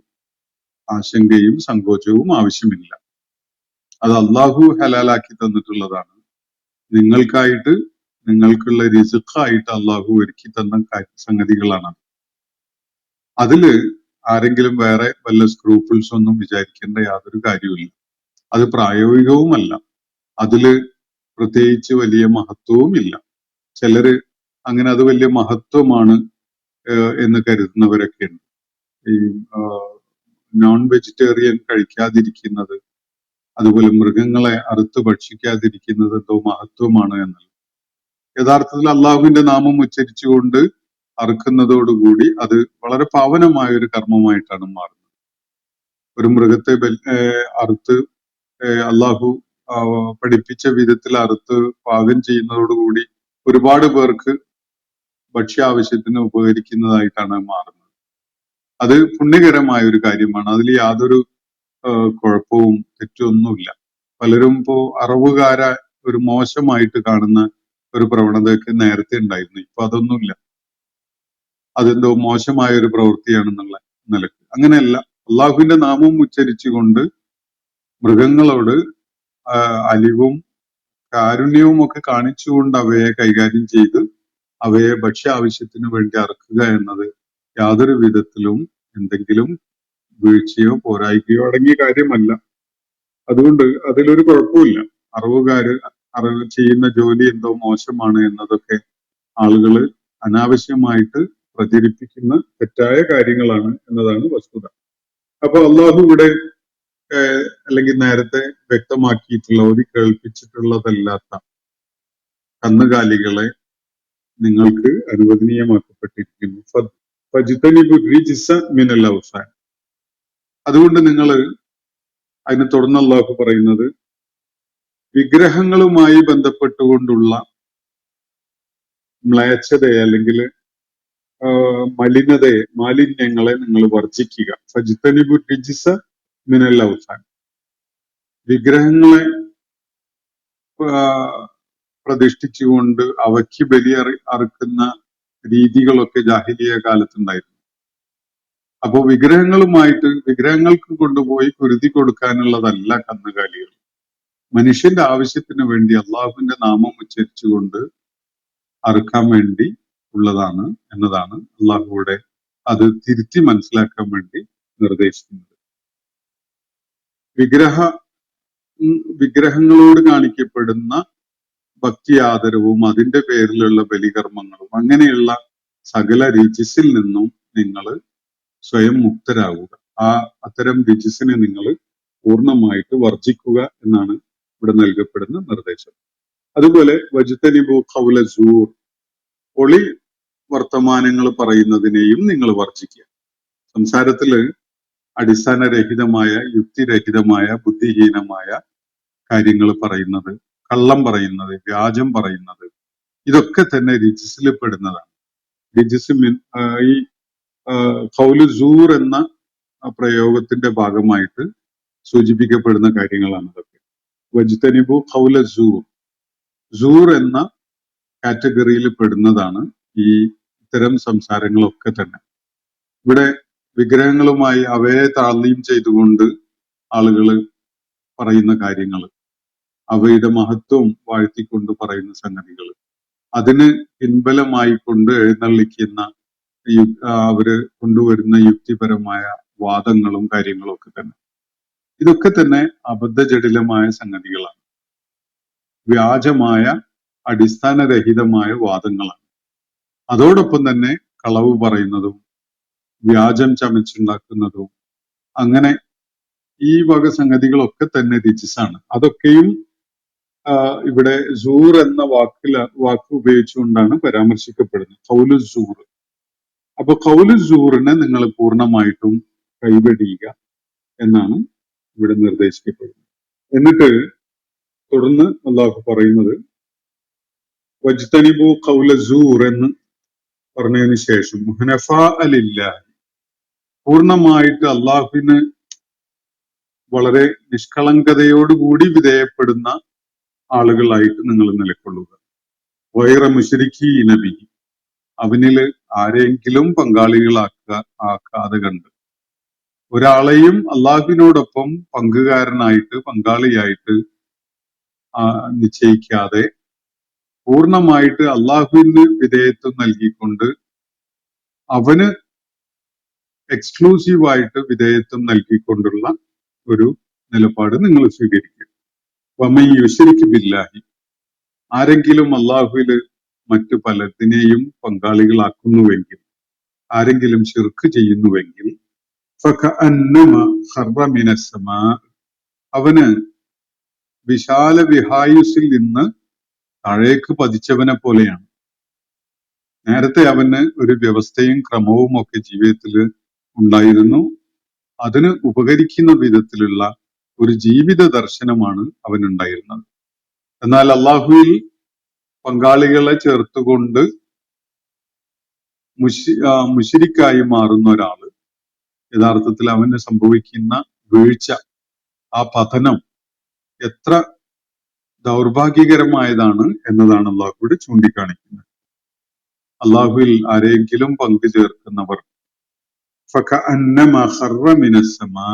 C: ആശങ്കയും സങ്കോചവും ആവശ്യമില്ല. അത് അള്ളാഹു ഹലാലാക്കി തന്നിട്ടുള്ളതാണ്. നിങ്ങൾക്കായിട്ട്, നിങ്ങൾക്കുള്ള റിസ്ഖായിട്ട് അള്ളാഹു ഒരുക്കി തന്ന സംഗതികളാണ്. അതില് ആരെങ്കിലും വേറെ വല്ല സ്ക്രൂപ്പിൾസ് ഒന്നും വിചാരിക്കേണ്ട യാതൊരു കാര്യവുമില്ല. അത് പ്രായോഗികവുമല്ല. അതില് പ്രത്യേകിച്ച് വലിയ മഹത്വവും ഇല്ല. ചിലര് അങ്ങനെ അത് വലിയ മഹത്വമാണ് എന്ന് കരുതുന്നവരൊക്കെ ഉണ്ട്. ഈ നോൺ വെജിറ്റേറിയൻ കഴിക്കാതിരിക്കുന്നത്, അതുപോലെ മൃഗങ്ങളെ അറുത്ത് ഭക്ഷിക്കാതിരിക്കുന്നത് എന്തോ മഹത്വമാണ് എന്നല്ല. യഥാർത്ഥത്തിൽ അള്ളാഹുവിന്റെ നാമം ഉച്ചരിച്ചുകൊണ്ട് അറുക്കുന്നതോടുകൂടി അത് വളരെ പാവനമായ ഒരു കർമ്മമായിട്ടാണ് മാറുന്നത്. ഒരു മൃഗത്തെ അറുത്ത് അള്ളാഹു പഠിപ്പിച്ച വിധത്തിൽ അറുത്ത് പാകം ചെയ്യുന്നതോടുകൂടി ഒരുപാട് പേർക്ക് ഭക്ഷ്യാവശ്യത്തിന് ഉപകരിക്കുന്നതായിട്ടാണ് മാറുന്നത്. അത് പുണ്യകരമായ ഒരു കാര്യമാണ്. അതിൽ യാതൊരു കുഴപ്പവും തെറ്റൊന്നുമില്ല. പലരും ഇപ്പോ അറവുകാരെ ഒരു മോശമായിട്ട് കാണുന്ന ഒരു പ്രവണതയൊക്കെ നേരത്തെ ഉണ്ടായിരുന്നു. ഇപ്പൊ അതൊന്നുമില്ല. അതെന്തോ മോശമായ ഒരു പ്രവൃത്തിയാണെന്നുള്ള നിലക്ക്. അങ്ങനെയല്ല. അള്ളാഹുവിന്റെ നാമം ഉച്ചരിച്ചുകൊണ്ട് മൃഗങ്ങളോട് അലിവും കാരുണ്യവും ഒക്കെ കാണിച്ചുകൊണ്ട് അവയെ കൈകാര്യം ചെയ്ത് അവയെ ഭക്ഷ്യ ആവശ്യത്തിന് വേണ്ടി അറക്കുക എന്നത് യാതൊരു വിധത്തിലും എന്തെങ്കിലും വീഴ്ചയോ പോരായ്മയോ അടങ്ങിയ കാര്യമല്ല. അതുകൊണ്ട് അതിലൊരു കുഴപ്പമില്ല. അറവുകാര് ചെയ്യുന്ന ജോലി എന്തോ മോശമാണ് എന്നതൊക്കെ ആളുകള് അനാവശ്യമായിട്ട് പ്രചരിപ്പിക്കുന്ന തെറ്റായ കാര്യങ്ങളാണ് എന്നതാണ് വസ്തുത. അപ്പൊ അള്ളാഹു ഇവിടെ അല്ലെങ്കിൽ നേരത്തെ വ്യക്തമാക്കിയിട്ടുള്ള ഓതി കേൾപ്പിച്ചിട്ടുള്ളതല്ലാത്ത കന്നുകാലികളെ നിങ്ങൾക്ക് അനുവദനീയമാക്കപ്പെട്ടിരിക്കുന്നു. മിനൽ ഔസാൻ. അതുകൊണ്ട് നിങ്ങൾ അതിന് തുടർന്ന് അള്ളാഹു പറയുന്നത്, വിഗ്രഹങ്ങളുമായി ബന്ധപ്പെട്ടുകൊണ്ടുള്ള മ്ലേച്ഛതയെ അല്ലെങ്കിൽ മാലിന്യങ്ങളെ നിങ്ങൾ വർജിക്കുക. ഫജ്തനിബു റിജ്സ മിനൽ ഔസാൻ. വിഗ്രഹങ്ങളെ പ്രതിഷ്ഠിച്ചുകൊണ്ട് അവയ്ക്ക് ബലി അറുക്കുന്ന രീതികളൊക്കെ ജാഹിലിയ കാലത്തുണ്ടായിരുന്നു. അപ്പോ വിഗ്രഹങ്ങൾക്ക് കൊണ്ടുപോയി കുരുതി കൊടുക്കാനുള്ളതല്ല കന്നുകാലികൾ. മനുഷ്യന്റെ ആവശ്യത്തിന് വേണ്ടി അള്ളാഹുവിന്റെ നാമം ഉച്ചരിച്ചുകൊണ്ട് അറുക്കാൻ വേണ്ടി ഉള്ളതാണ് എന്നതാണ് അള്ളാഹുവിടെ അത് തിരുത്തി മനസ്സിലാക്കാൻ വേണ്ടി നിർദ്ദേശിക്കുന്നത്. വിഗ്രഹങ്ങളോട് കാണിക്കപ്പെടുന്ന ഭക്തി ആദരവും അതിന്റെ പേരിലുള്ള ബലികർമ്മങ്ങളും അങ്ങനെയുള്ള സകല രിജിസിൽ നിന്നും നിങ്ങൾ സ്വയം മുക്തരാകുക. അത്തരം രിജിസിനെ നിങ്ങൾ പൂർണ്ണമായിട്ട് വർജിക്കുക എന്നാണ് ഇവിടെ നൽകപ്പെടുന്ന നിർദ്ദേശം. അതുപോലെ വജ്തനിബു ഖൗല സൂർ, ഒളി വർത്തമാനങ്ങൾ പറയുന്നതിനെയും നിങ്ങൾ വർജിക്കുക. സംസാരത്തില് അടിസ്ഥാനരഹിതമായ, യുക്തിരഹിതമായ, ബുദ്ധിഹീനമായ കാര്യങ്ങൾ പറയുന്നത്, കള്ളം പറയുന്നത്, വ്യാജം പറയുന്നത്, ഇതൊക്കെ തന്നെ രിജിസിൽ പെടുന്നതാണ്. റിജ്സ് ഈ ഖൗലു സൂർ എന്ന പ്രയോഗത്തിന്റെ ഭാഗമായിട്ട് സൂചിപ്പിക്കപ്പെടുന്ന കാര്യങ്ങളാണ് ഇതൊക്കെ. വജ്തനിബു ഖൗല സൂർ, സൂർ എന്ന കാറ്റഗറിയിൽ പെടുന്നതാണ് ഈ ഇത്തരം സംസാരങ്ങളൊക്കെ തന്നെ. ഇവിടെ വിഗ്രഹങ്ങളുമായി അവയെ താളീം ചെയ്തുകൊണ്ട് ആളുകൾ പറയുന്ന കാര്യങ്ങൾ, അവയുടെ മഹത്വം വാഴ്ത്തിക്കൊണ്ട് പറയുന്ന സംഗതികൾ, അതിന് പിൻബലമായിക്കൊണ്ട് എഴുന്നള്ളിക്കുന്ന അവര് കൊണ്ടുവരുന്ന യുക്തിപരമായ വാദങ്ങളും കാര്യങ്ങളും ഒക്കെ തന്നെ, ഇതൊക്കെ തന്നെ അബദ്ധജടിലമായ സംഗതികളാണ്, വ്യാജമായ അടിസ്ഥാനരഹിതമായ വാദങ്ങളാണ്. അതോടൊപ്പം തന്നെ കളവ് പറയുന്നതും വ്യാജം ചമച്ചുണ്ടാക്കുന്നതും അങ്ങനെ ഈ വക സംഗതികളൊക്കെ തന്നെ റിജിസാണ്. അതൊക്കെയും ഇവിടെ സൂർ എന്ന വാക്ക് ഉപയോഗിച്ചുകൊണ്ടാണ് പരാമർശിക്കപ്പെടുന്നത്, ഖൗലു സൂർ. അപ്പൊ ഖൗലു സൂറിനെ നിങ്ങൾ പൂർണ്ണമായിട്ടും കൈവെടിയുക എന്നാണ് ഇവിടെ നിർദ്ദേശിക്കപ്പെടുന്നത്. എന്നിട്ട് തുടർന്ന് അള്ളാഹു പറയുന്നത് വജ്തനിബു ഖൗല സൂർ എന്ന് പറഞ്ഞതിന് ശേഷം ഹുനഫാ ലില്ലാഹി, പൂർണ്ണമായിട്ട് അള്ളാഹുവിന് വളരെ നിഷ്കളങ്കതയോടുകൂടി വിധേയപ്പെടുന്ന ആളുകളായിട്ട് നിങ്ങൾ നിലകൊള്ളുക. വൈറ മുശ്രിക്കീന ബിഹി, അവനില് ആരെങ്കിലും ആക്കാതെ കണ്ട്, ഒരാളെയും അള്ളാഹുവിനോടൊപ്പം പങ്കാളിയായിട്ട് നിശ്ചയിക്കാതെ പൂർണ്ണമായിട്ട് അള്ളാഹുവിന് വിധേയത്വം നൽകിക്കൊണ്ട് അവന് എക്സ്ക്ലൂസീവായിട്ട് വിധേയത്വം നൽകിക്കൊണ്ടുള്ള ഒരു നിലപാട് നിങ്ങൾ സ്വീകരിക്കുക. വമൻ യുശ്രിക് ബില്ലാഹി, ആരെങ്കിലും അള്ളാഹുവില് മറ്റു പലതിനെയും പങ്കാളികളാക്കുന്നുവെങ്കിൽ, ആരെങ്കിലും ശിർക്ക് ചെയ്യുന്നുവെങ്കിൽ ഫകഅന്നമ ഖറ മിനസ് സമാ, അവന് വിശാല വിഹായുസിൽ നിന്ന് താഴേക്ക് പതിച്ചവനെ പോലെയാണ്. നേരത്തെ അവന് ഒരു വ്യവസ്ഥയും ക്രമവും ഒക്കെ ജീവിതത്തിൽ ഉണ്ടായിരുന്നു. അതിന് ഉപകരിക്കുന്ന വിധത്തിലുള്ള ഒരു ജീവിത ദർശനമാണ് അവനുണ്ടായിരുന്നത്. എന്നാൽ അള്ളാഹുവിൽ പങ്കാളികളെ ചേർത്തുകൊണ്ട് മുശ്രിക്കായി മാറുന്ന ഒരാള് യഥാർത്ഥത്തിൽ അവന് സംഭവിക്കുന്ന വീഴ്ച, ആ പതനം എത്ര ദൗർഭാഗ്യകരമായതാണ് എന്നതാണ് അള്ളാഹുവിടെ ചൂണ്ടിക്കാണിക്കുന്നത്. അള്ളാഹുവിൽ ആരെങ്കിലും പങ്കു ചേർക്കുന്നവർ ഫകഅന്നമ ഖറ മിനസ് സമാ,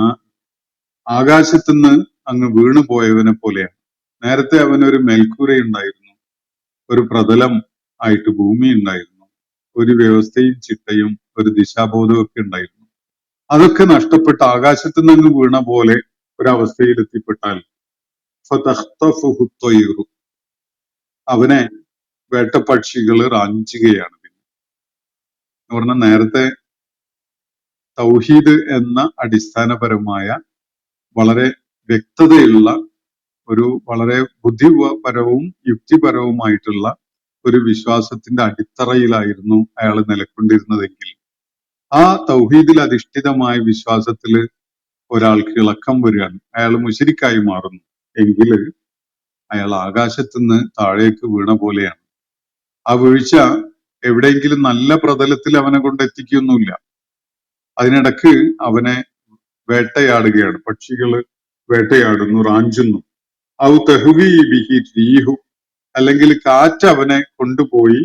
C: ആകാശത്തുനിന്ന് അങ്ങ് വീണുപോയവനെ പോലെയാണ്. നേരത്തെ അവനൊരു മേൽക്കൂരയുണ്ടായിരുന്നു, ഒരു പ്രതലം ആയിട്ട് ഭൂമി ഉണ്ടായിരുന്നു, ഒരു വ്യവസ്ഥയും ചിട്ടയും ഒരു ദിശാബോധവും ഒക്കെ ഉണ്ടായിരുന്നു. അതൊക്കെ നഷ്ടപ്പെട്ട് ആകാശത്തുനിന്ന് അങ്ങ് വീണ പോലെ ഒരവസ്ഥയിൽ എത്തിപ്പെട്ടാൽ ഫതഖ്തഫുഹു ത്വയ്റു, അവനെ വേട്ടപ്പക്ഷികൾ റാഞ്ചുകയാണ്. എന്ന് പറഞ്ഞാൽ നേരത്തെ തൗഹീദ് എന്ന അടിസ്ഥാനപരമായ വളരെ വ്യക്തതയുള്ള ഒരു വളരെ ബുദ്ധിപരവും യുക്തിപരവുമായിട്ടുള്ള ഒരു വിശ്വാസത്തിന്റെ അടിത്തറയിലായിരുന്നു അയാൾ നിലക്കൊണ്ടിരുന്നതെങ്കിൽ, ആ തൗഹീദിൽ അധിഷ്ഠിതമായ വിശ്വാസത്തിൽ ഒരാൾക്ക് ഇളക്കം വരികയാണ്, അയാൾ മുശ്രിക്കായി മാറുന്നു എങ്കിൽ അയാൾ ആകാശത്തുനിന്ന് താഴേക്ക് വീണ പോലെയാണ്. ആ വീഴ്ച എവിടെയെങ്കിലും നല്ല പ്രതലത്തിൽ അവനെ കൊണ്ടെത്തിക്കൊന്നുമില്ല. അതിനിടക്ക് അവനെ വേട്ടയാടുകയാണ്, പക്ഷികള് വേട്ടയാടുന്നു, റാഞ്ചുന്നു. ഔ തഹ്വീ ബിഹി റീഹു, അല്ലെങ്കിൽ കാറ്റ് അവനെ കൊണ്ടുപോയി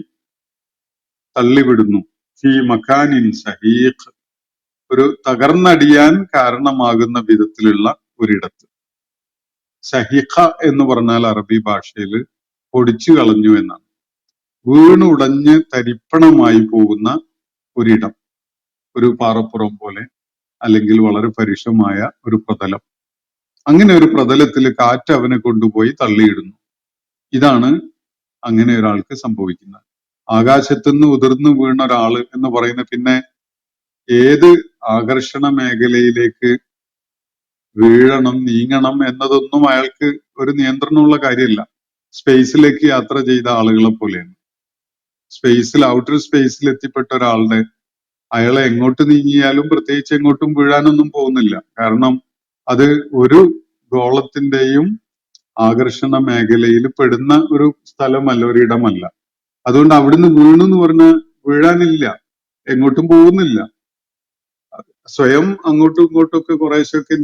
C: തള്ളിവിടുന്നു. ഫീ മക്കാനിൻ സഹീഖ്, ഒരു തകർന്നടിയാൻ കാരണമാകുന്ന വിധത്തിലുള്ള ഒരിടത്ത്. സഹിഖ എന്ന് പറഞ്ഞാൽ അറബി ഭാഷയിൽ പൊടിച്ചു കളഞ്ഞു എന്നാണ്. വീണുടഞ്ഞ് തരിപ്പണമായി പോകുന്ന ഒരിടം, ഒരു പാറപ്പുറം പോലെ, അല്ലെങ്കിൽ വളരെ പരുഷമായ ഒരു പ്രതലം. അങ്ങനെ ഒരു പ്രതലത്തിൽ കാറ്റ് അവനെ കൊണ്ടുപോയി തള്ളിയിടുന്നു. ഇതാണ് അങ്ങനെ ഒരാൾക്ക് സംഭവിക്കുന്നത്. ആകാശത്തുനിന്ന് ഉതിർന്നു വീണ ഒരാള് എന്ന് പറയുന്ന പിന്നെ ഏത് ആകർഷണ മേഖലയിലേക്ക് വീഴണം, നീങ്ങണം എന്നതൊന്നും അയാൾക്ക് ഒരു നിയന്ത്രണമുള്ള കാര്യമല്ല. സ്പേസിലേക്ക് യാത്ര ചെയ്ത ആളുകളെ പോലെയാണ്. ഔട്ടർ സ്പേസിൽ എത്തിപ്പെട്ട ഒരാളുടെ അയാളെ എങ്ങോട്ട് നീങ്ങിയാലും പ്രത്യേകിച്ച് എങ്ങോട്ടും വീഴാനൊന്നും പോകുന്നില്ല. കാരണം അത് ഒരു ഗോളത്തിന്റെയും ആകർഷണ മേഖലയിൽ പെടുന്ന ഒരു സ്ഥലമല്ല, ഒരിടമല്ല. അതുകൊണ്ട് അവിടുന്ന് വീണു എന്ന് പറഞ്ഞ വീഴാനില്ല, എങ്ങോട്ടും പോകുന്നില്ല. സ്വയം അങ്ങോട്ടും ഇങ്ങോട്ടും ഒക്കെ കുറേശ്ശൊക്കെ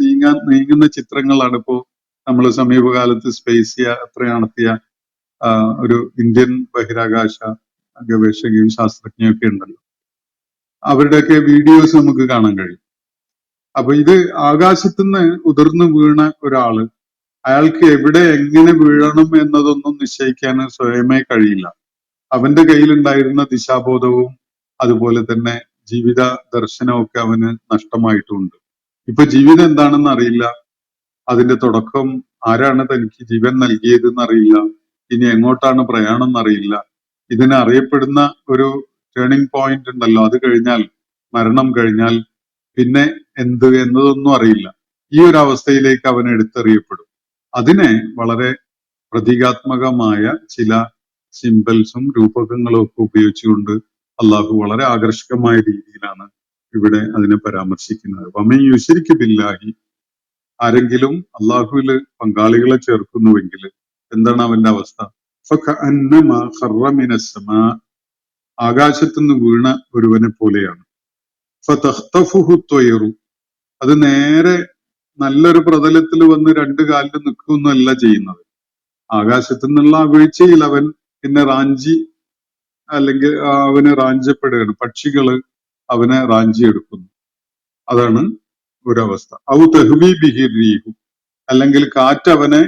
C: നീങ്ങുന്ന ചിത്രങ്ങളാണ് ഇപ്പോ നമ്മൾ സമീപകാലത്ത് സ്പേസ് യാത്ര നടത്തിയ ഒരു ഇന്ത്യൻ ബഹിരാകാശ ഗവേഷകയും ശാസ്ത്രജ്ഞയും ഒക്കെ ഉണ്ടല്ലോ. അവരുടെയൊക്കെ വീഡിയോസ് നമുക്ക് കാണാൻ കഴിയും. അപ്പൊ ഇത് ആകാശത്തുനിന്ന് ഉതിർന്നു വീണ ഒരാള്, അയാൾക്ക് എവിടെ എങ്ങനെ വീഴണം എന്നതൊന്നും നിശ്ചയിക്കാൻ സ്വയമേ കഴിയില്ല. അവന്റെ കയ്യിലുണ്ടായിരുന്ന ദിശാബോധവും അതുപോലെ തന്നെ ജീവിത ദർശനവും ഒക്കെ അവന് നഷ്ടമായിട്ടുണ്ട്. ഇപ്പൊ ജീവിതം എന്താണെന്ന് അറിയില്ല, അതിന്റെ തുടക്കം ആരാണ് തനിക്ക് ജീവൻ നൽകിയതെന്ന് അറിയില്ല, ഇനി എങ്ങോട്ടാണ് പ്രയാണം എന്നറിയില്ല. ഇതിനെ അറിയപ്പെടുന്ന ഒരു ടേണിംഗ് പോയിന്റ് ഉണ്ടല്ലോ, അത് കഴിഞ്ഞാൽ, മരണം കഴിഞ്ഞാൽ പിന്നെ എന്ത് എന്നതൊന്നും അറിയില്ല. ഈ ഒരു അവസ്ഥയിലേക്ക് അവൻ എടുത്തെറിയപ്പെടും. അതിനെ വളരെ പ്രതീകാത്മകമായ ചില സിംബൽസും രൂപകങ്ങളും ഒക്കെ ഉപയോഗിച്ചുകൊണ്ട് അള്ളാഹു വളരെ ആകർഷകമായ രീതിയിലാണ് ഇവിടെ അതിനെ പരാമർശിക്കുന്നത്. വമൻ യുശ്രിക് ബില്ലാഹി, ആരെങ്കിലും അള്ളാഹുവില് പങ്കാളികളെ ചേർക്കുന്നുവെങ്കിൽ എന്താണ് അവന്റെ അവസ്ഥ? ഫകഅന്നമാ ഖറ മിനസ് സമാ, ആകാശത്തുനിന്ന് വീണ ഒരുവനെ പോലെയാണ്. ഫതഖ്തഫുഹു ത്വയ്റു, അത് നേരെ നല്ലൊരു പ്രതലത്തിൽ വന്ന് രണ്ട് കാലിൽ നിൽക്കുകയൊന്നുമല്ല ചെയ്യുന്നത്. ആകാശത്തു നിന്നുള്ള വീഴ്ചയിൽ അവൻ പിന്നെ അല്ലെങ്കിൽ അവന് റാഞ്ചപ്പെടുകയാണ്. പക്ഷികള് അവനെ റാഞ്ചിയെടുക്കുന്നു. അതാണ് ഒരവസ്ഥ. ഔ തഹ്വി ബിഹി റീഹു, അല്ലെങ്കിൽ കാറ്റ് അവനെ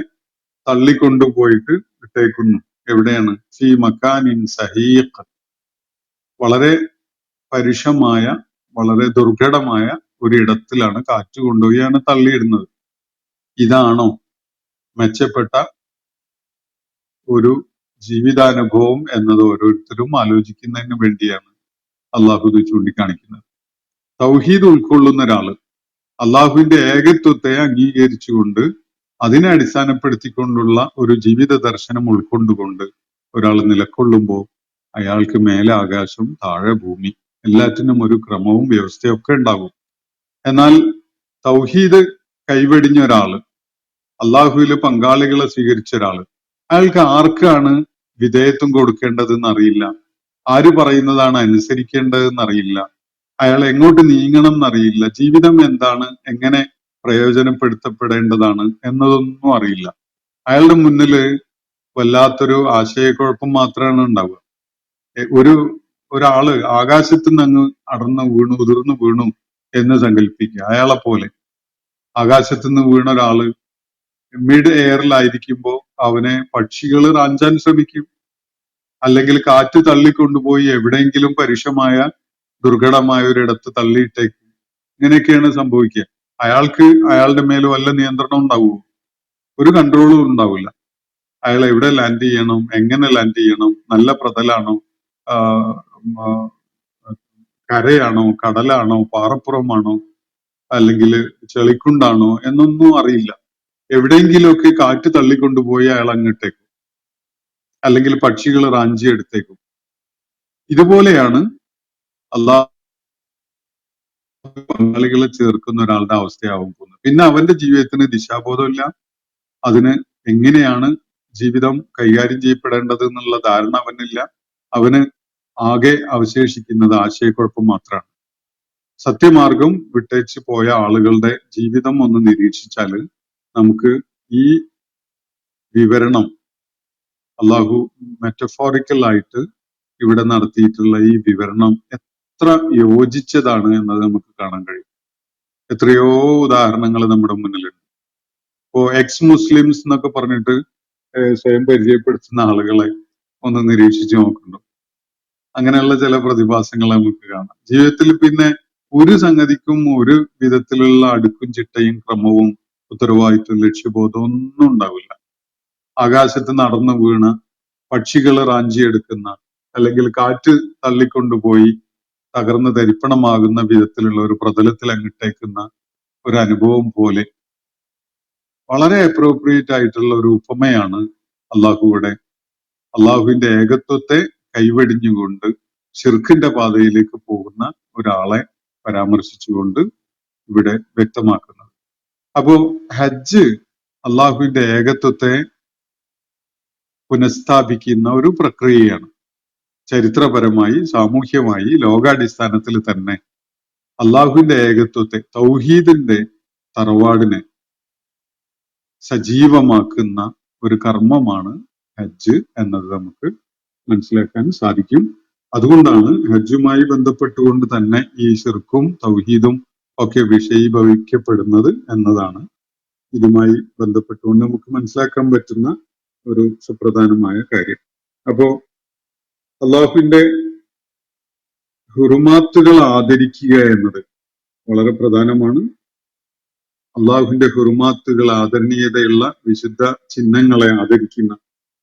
C: തള്ളിക്കൊണ്ടുപോയിട്ട് ഇട്ടേക്കുന്നു. എവിടെയാണ്? ഫീ മക്കാനിൻ സഹീഖ്, വളരെ പരുഷമായ, വളരെ ദുർഘടമായ ഒരിടത്തിലാണ് കാറ്റ് കൊണ്ടുപോയാണ് തള്ളിയിടുന്നത്. ഇതാണോ മെച്ചപ്പെട്ട ഒരു ജീവിതാനുഭവം എന്നത് ഓരോരുത്തരും ആലോചിക്കുന്നതിന് വേണ്ടിയാണ് അള്ളാഹു ഇത് ചൂണ്ടിക്കാണിക്കുന്നത്. തൗഹീദ് ഉൾക്കൊള്ളുന്ന ഒരാള്, അള്ളാഹുവിന്റെ ഏകത്വത്തെ അംഗീകരിച്ചുകൊണ്ട് അതിനെ അടിസ്ഥാനപ്പെടുത്തിക്കൊണ്ടുള്ള ഒരു ജീവിത ദർശനം ഉൾക്കൊണ്ടുകൊണ്ട് ഒരാൾ നിലകൊള്ളുമ്പോൾ അയാൾക്ക് മേലെ ആകാശം, താഴെ ഭൂമി, എല്ലാറ്റിനും ഒരു ക്രമവും വ്യവസ്ഥയും ഒക്കെ ഉണ്ടാകും. എന്നാൽ തൗഹീദ് കൈവെടിഞ്ഞ ഒരാള്, അള്ളാഹുവില് പങ്കാളികളെ സ്വീകരിച്ച ഒരാള്, അയാൾക്ക് ആർക്കാണ് വിധേയത്വം കൊടുക്കേണ്ടതെന്ന് അറിയില്ല, ആര് പറയുന്നതാണ് അനുസരിക്കേണ്ടതെന്ന് അറിയില്ല, അയാൾ എങ്ങോട്ട് നീങ്ങണം എന്നറിയില്ല, ജീവിതം എന്താണ്, എങ്ങനെ പ്രയോജനപ്പെടുത്തപ്പെടേണ്ടതാണ് എന്നതൊന്നും അറിയില്ല. അയാളുടെ മുന്നില് വല്ലാത്തൊരു ആശയക്കുഴപ്പം മാത്രമാണ് ഉണ്ടാവുക. ഒരാള് ആകാശത്ത് നിന്ന് അങ്ങ് അടർന്നു വീണു, ഉതിർന്നു വീണു എന്ന് സങ്കല്പിക്കുക. അയാളെ പോലെ ആകാശത്ത് നിന്ന് വീണ ഒരാള് മിഡ് എയറിലായിരിക്കുമ്പോ അവനെ പക്ഷികൾ റാഞ്ചാൻ ശ്രമിക്കും, അല്ലെങ്കിൽ കാറ്റ് തള്ളിക്കൊണ്ടുപോയി എവിടെയെങ്കിലും പരുഷമായ ദുർഘടമായ ഒരിടത്ത് തള്ളിയിട്ടേക്കും. ഇങ്ങനെയൊക്കെയാണ് സംഭവിക്കുക. അയാൾക്ക് അയാളുടെ മേൽ വല്ല നിയന്ത്രണം ഉണ്ടാവുമോ? ഒരു കൺട്രോളും ഉണ്ടാവില്ല. അയാൾ എവിടെ ലാൻഡ് ചെയ്യണം, എങ്ങനെ ലാൻഡ് ചെയ്യണം, നല്ല പ്രതലാണോ, കരയാണോ, കടലാണോ, പാറപ്പുറമാണോ, അല്ലെങ്കിൽ ചെളിക്കുണ്ടാണോ എന്നൊന്നും അറിയില്ല. എവിടെയെങ്കിലുമൊക്കെ കാറ്റ് തള്ളിക്കൊണ്ടുപോയി അയാൾ അങ്ങിട്ടേക്കും, അല്ലെങ്കിൽ പക്ഷികൾ റാഞ്ചി എടുത്തേക്കും. ഇതുപോലെയാണ് അള്ളാഹ് പങ്കാളികളെ ചേർക്കുന്ന ഒരാളുടെ അവസ്ഥയാവും പോകുന്നത്. പിന്നെ അവന്റെ ജീവിതത്തിന് ദിശാബോധമില്ല, അതിന് എങ്ങനെയാണ് ജീവിതം കൈകാര്യം ചെയ്യപ്പെടേണ്ടത് എന്നുള്ള ധാരണ അവനില്ല. അവന് ആകെ അവശേഷിക്കുന്നത് ആശയക്കുഴപ്പം മാത്രമാണ്. സത്യമാർഗം വിട്ടേച്ച് പോയ ആളുകളുടെ ജീവിതം ഒന്ന് നിരീക്ഷിച്ചാല് നമുക്ക് ഈ വിവരണം, അള്ളാഹു മെറ്റഫോറിക്കൽ ആയിട്ട് ഇവിടെ നടത്തിയിട്ടുള്ള ഈ വിവരണം എത്ര യോജിച്ചതാണ് എന്നത് നമുക്ക് കാണാൻ കഴിയും. എത്രയോ ഉദാഹരണങ്ങൾ നമ്മുടെ മുന്നിലുണ്ട്. ഇപ്പോ എക്സ് മുസ്ലിംസ് എന്നൊക്കെ പറഞ്ഞിട്ട് സ്വയം പരിചയപ്പെടുത്തുന്ന ആളുകളെ ഒന്ന് നിരീക്ഷിച്ച് നോക്കുന്നു. അങ്ങനെയുള്ള ചില പ്രതിഭാസങ്ങൾ നമുക്ക് കാണാം. ജീവിതത്തിൽ പിന്നെ ഒരു സംഗതിക്കും ഒരു വിധത്തിലുള്ള അടുക്കും ചിട്ടയും ക്രമവും ഉത്തരവാദിത്വം ലക്ഷ്യബോധവും ഒന്നും ഉണ്ടാവില്ല. ആകാശത്ത് നടന്നു വീണ, പക്ഷികൾ റാഞ്ചിയെടുക്കുന്ന, അല്ലെങ്കിൽ കാറ്റ് തള്ളിക്കൊണ്ടുപോയി തകർന്ന് തരിപ്പണമാകുന്ന വിധത്തിലുള്ള ഒരു പ്രതലത്തിൽ അങ്ങിട്ടേക്കുന്ന ഒരു അനുഭവം പോലെ വളരെ അപ്രോപ്രിയേറ്റ് ആയിട്ടുള്ള ഒരു ഉപമയാണ് അള്ളാഹുവിന്റെ ഏകത്വത്തെ കൈവെടിഞ്ഞുകൊണ്ട് ശിർക്കിന്റെ പാതയിലേക്ക് പോകുന്ന ഒരാളെ പരാമർശിച്ചുകൊണ്ട് ഇവിടെ വ്യക്തമാക്കുന്നത്. അപ്പോ ഹജ്ജ് അള്ളാഹുവിന്റെ ഏകത്വത്തെ പുനഃസ്ഥാപിക്കുന്ന ഒരു പ്രക്രിയയാണ്. ചരിത്രപരമായി, സാമൂഹ്യമായി, ലോകാടിസ്ഥാനത്തിൽ തന്നെ അള്ളാഹുവിന്റെ ഏകത്വത്തെ, തൗഹീദിന്റെ തറവാടിനെ സജീവമാക്കുന്ന ഒരു കർമ്മമാണ് ഹജ്ജ് എന്നത് നമുക്ക് മനസ്സിലാക്കാൻ സാധിക്കും. അതുകൊണ്ടാണ് ഹജ്ജുമായി ബന്ധപ്പെട്ടുകൊണ്ട് തന്നെ ഈ ശിർക്കും തൗഹീദും ഒക്കെ വിഷയീഭവിക്കപ്പെടുന്നത് എന്നതാണ് ഇതുമായി ബന്ധപ്പെട്ടുകൊണ്ട് നമുക്ക് മനസ്സിലാക്കാൻ പറ്റുന്ന ഒരു സുപ്രധാനമായ കാര്യം. അപ്പോ അള്ളാഹുവിന്റെ ഹുറുമാത്തുകൾ ആദരിക്കുക എന്നത് വളരെ പ്രധാനമാണ്. അള്ളാഹുവിന്റെ ഹുറുമാത്തുകൾ, ആദരണീയതയുള്ള വിശുദ്ധ ചിഹ്നങ്ങളെ ആദരിക്കുന്ന,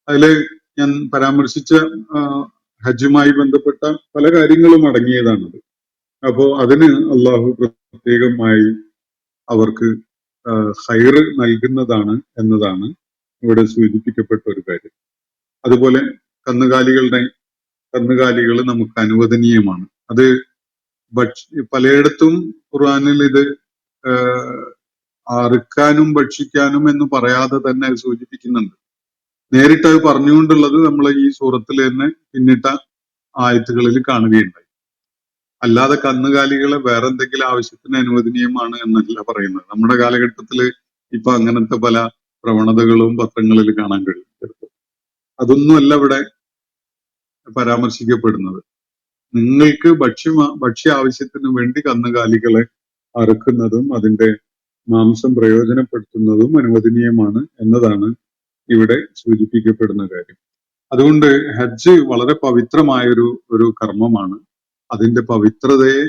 C: അതില് ഞാൻ പരാമർശിച്ച ഹജ്ജുമായി ബന്ധപ്പെട്ട പല കാര്യങ്ങളും അടങ്ങിയതാണത്. അപ്പോ അതിന് അള്ളാഹു പ്രത്യേകമായി അവർക്ക് ഖൈറ് നൽകുന്നതാണ് എന്നതാണ് ഇവിടെ സൂചിപ്പിക്കപ്പെട്ട ഒരു കാര്യം. അതുപോലെ കന്നുകാലികൾ നമുക്ക് അനുവദനീയമാണ്. അത് പലയിടത്തും ഖുർആനിൽ ഇത് അറുക്കാനും ഭക്ഷിക്കാനും എന്ന് പറയാതെ തന്നെ സൂചിപ്പിക്കുന്നുണ്ട്. നേരിട്ട് അത് പറഞ്ഞുകൊണ്ടുള്ളത് നമ്മൾ ഈ സൂറത്തിൽ തന്നെ പിന്നിട്ട ആയത്തുകളിൽ കാണുകയുണ്ടായി. അല്ലാതെ കന്നുകാലികളെ വേറെ എന്തെങ്കിലും ആവശ്യത്തിന് അനുവദനീയമാണ് എന്നല്ല പറയുന്നത്. നമ്മുടെ കാലഘട്ടത്തിൽ ഇപ്പൊ അങ്ങനത്തെ പല പ്രവണതകളും പത്രങ്ങളിൽ കാണാൻ കഴിയും. അതൊന്നുമല്ല ഇവിടെ പരാമർശിക്കപ്പെടുന്നത്. നിങ്ങൾക്ക് ഭക്ഷ്യ ആവശ്യത്തിന് വേണ്ടി കന്നുകാലികളെ അറുക്കുന്നതും അതിന്റെ മാംസം പ്രയോജനപ്പെടുത്തുന്നതും അനുവദനീയമാണ് എന്നതാണ് ഇവിടെ സൂചിപ്പിക്കപ്പെടുന്ന കാര്യം. അതുകൊണ്ട് ഹജ്ജ് വളരെ പവിത്രമായൊരു കർമ്മമാണ്. അതിന്റെ പവിത്രതയെ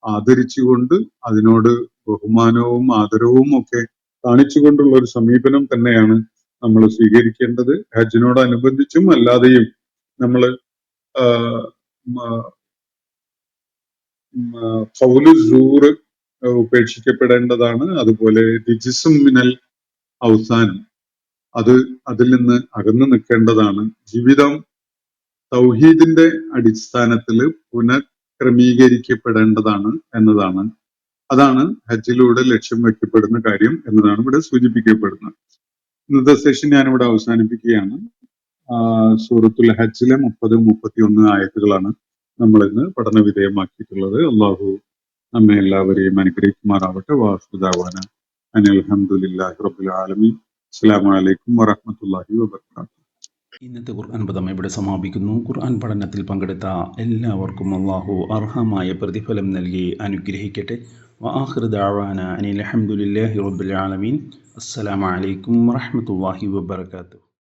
C: ആദരിച്ചുകൊണ്ട് അതിനോട് ബഹുമാനവും ആദരവും ഒക്കെ കാണിച്ചുകൊണ്ടുള്ള ഒരു സമീപനം തന്നെയാണ് നമ്മൾ സ്വീകരിക്കേണ്ടത്. ഹജ്ജിനോടനുബന്ധിച്ചും അല്ലാതെയും നമ്മൾ ഖൗലു സൂർ ഉപേക്ഷിക്കപ്പെടേണ്ടതാണ്. അതുപോലെ റിജ്സും മിനൽ ഔസാനും അതിൽ നിന്ന് അകന്നു നിൽക്കേണ്ടതാണ്. ജീവിതം തൗഹീദിന്റെ അടിസ്ഥാനത്തിൽ പുനഃക്രമീകരിക്കപ്പെടേണ്ടതാണ് എന്നതാണ്. അതാണ് ഹജ്ജിലൂടെ ലക്ഷ്യം വെക്കപ്പെടുന്ന കാര്യം എന്നതാണ് ഇവിടെ സൂചിപ്പിക്കപ്പെടുന്നത്. ഇന്നത്തെ സെഷൻ ഞാനിവിടെ അവസാനിപ്പിക്കുകയാണ്. സൂറത്തുൽ ഹജ്ജിലെ 30-31 ആയത്തുകളാണ് നമ്മൾ ഇന്ന് പഠന വിധേയമാക്കിയിട്ടുള്ളത്. അള്ളാഹു നമ്മെ എല്ലാവരെയും അനുഗ്രഹിക്കുമാറാവട്ടെ. വാസുദാവാന അനിൽ അൽഹംദുലില്ലാഹി റബ്ബിൽ ആലമീൻ. അസ്സലാമു അലൈക്കും വറഹ്മത്തുള്ളാഹി വബറകാതുഹു.
B: ഇന്നത്തെ ഖുർആൻ പദം ഇവിടെ സമാപിക്കുന്നു. ഖുർആൻ പഠനത്തിൽ പങ്കെടുത്ത എല്ലാവർക്കും അള്ളാഹു അർഹമായ പ്രതിഫലം നൽകി അനുഗ്രഹിക്കട്ടെ. വആഖിറു ദഅവാന അനിൽ അൽഹംദുലില്ലാഹി റബ്ബിൽ ആലമീൻ. അസ്സലാമു അലൈക്കും വറഹ്മത്തുള്ളാഹി വബറകാതുഹു.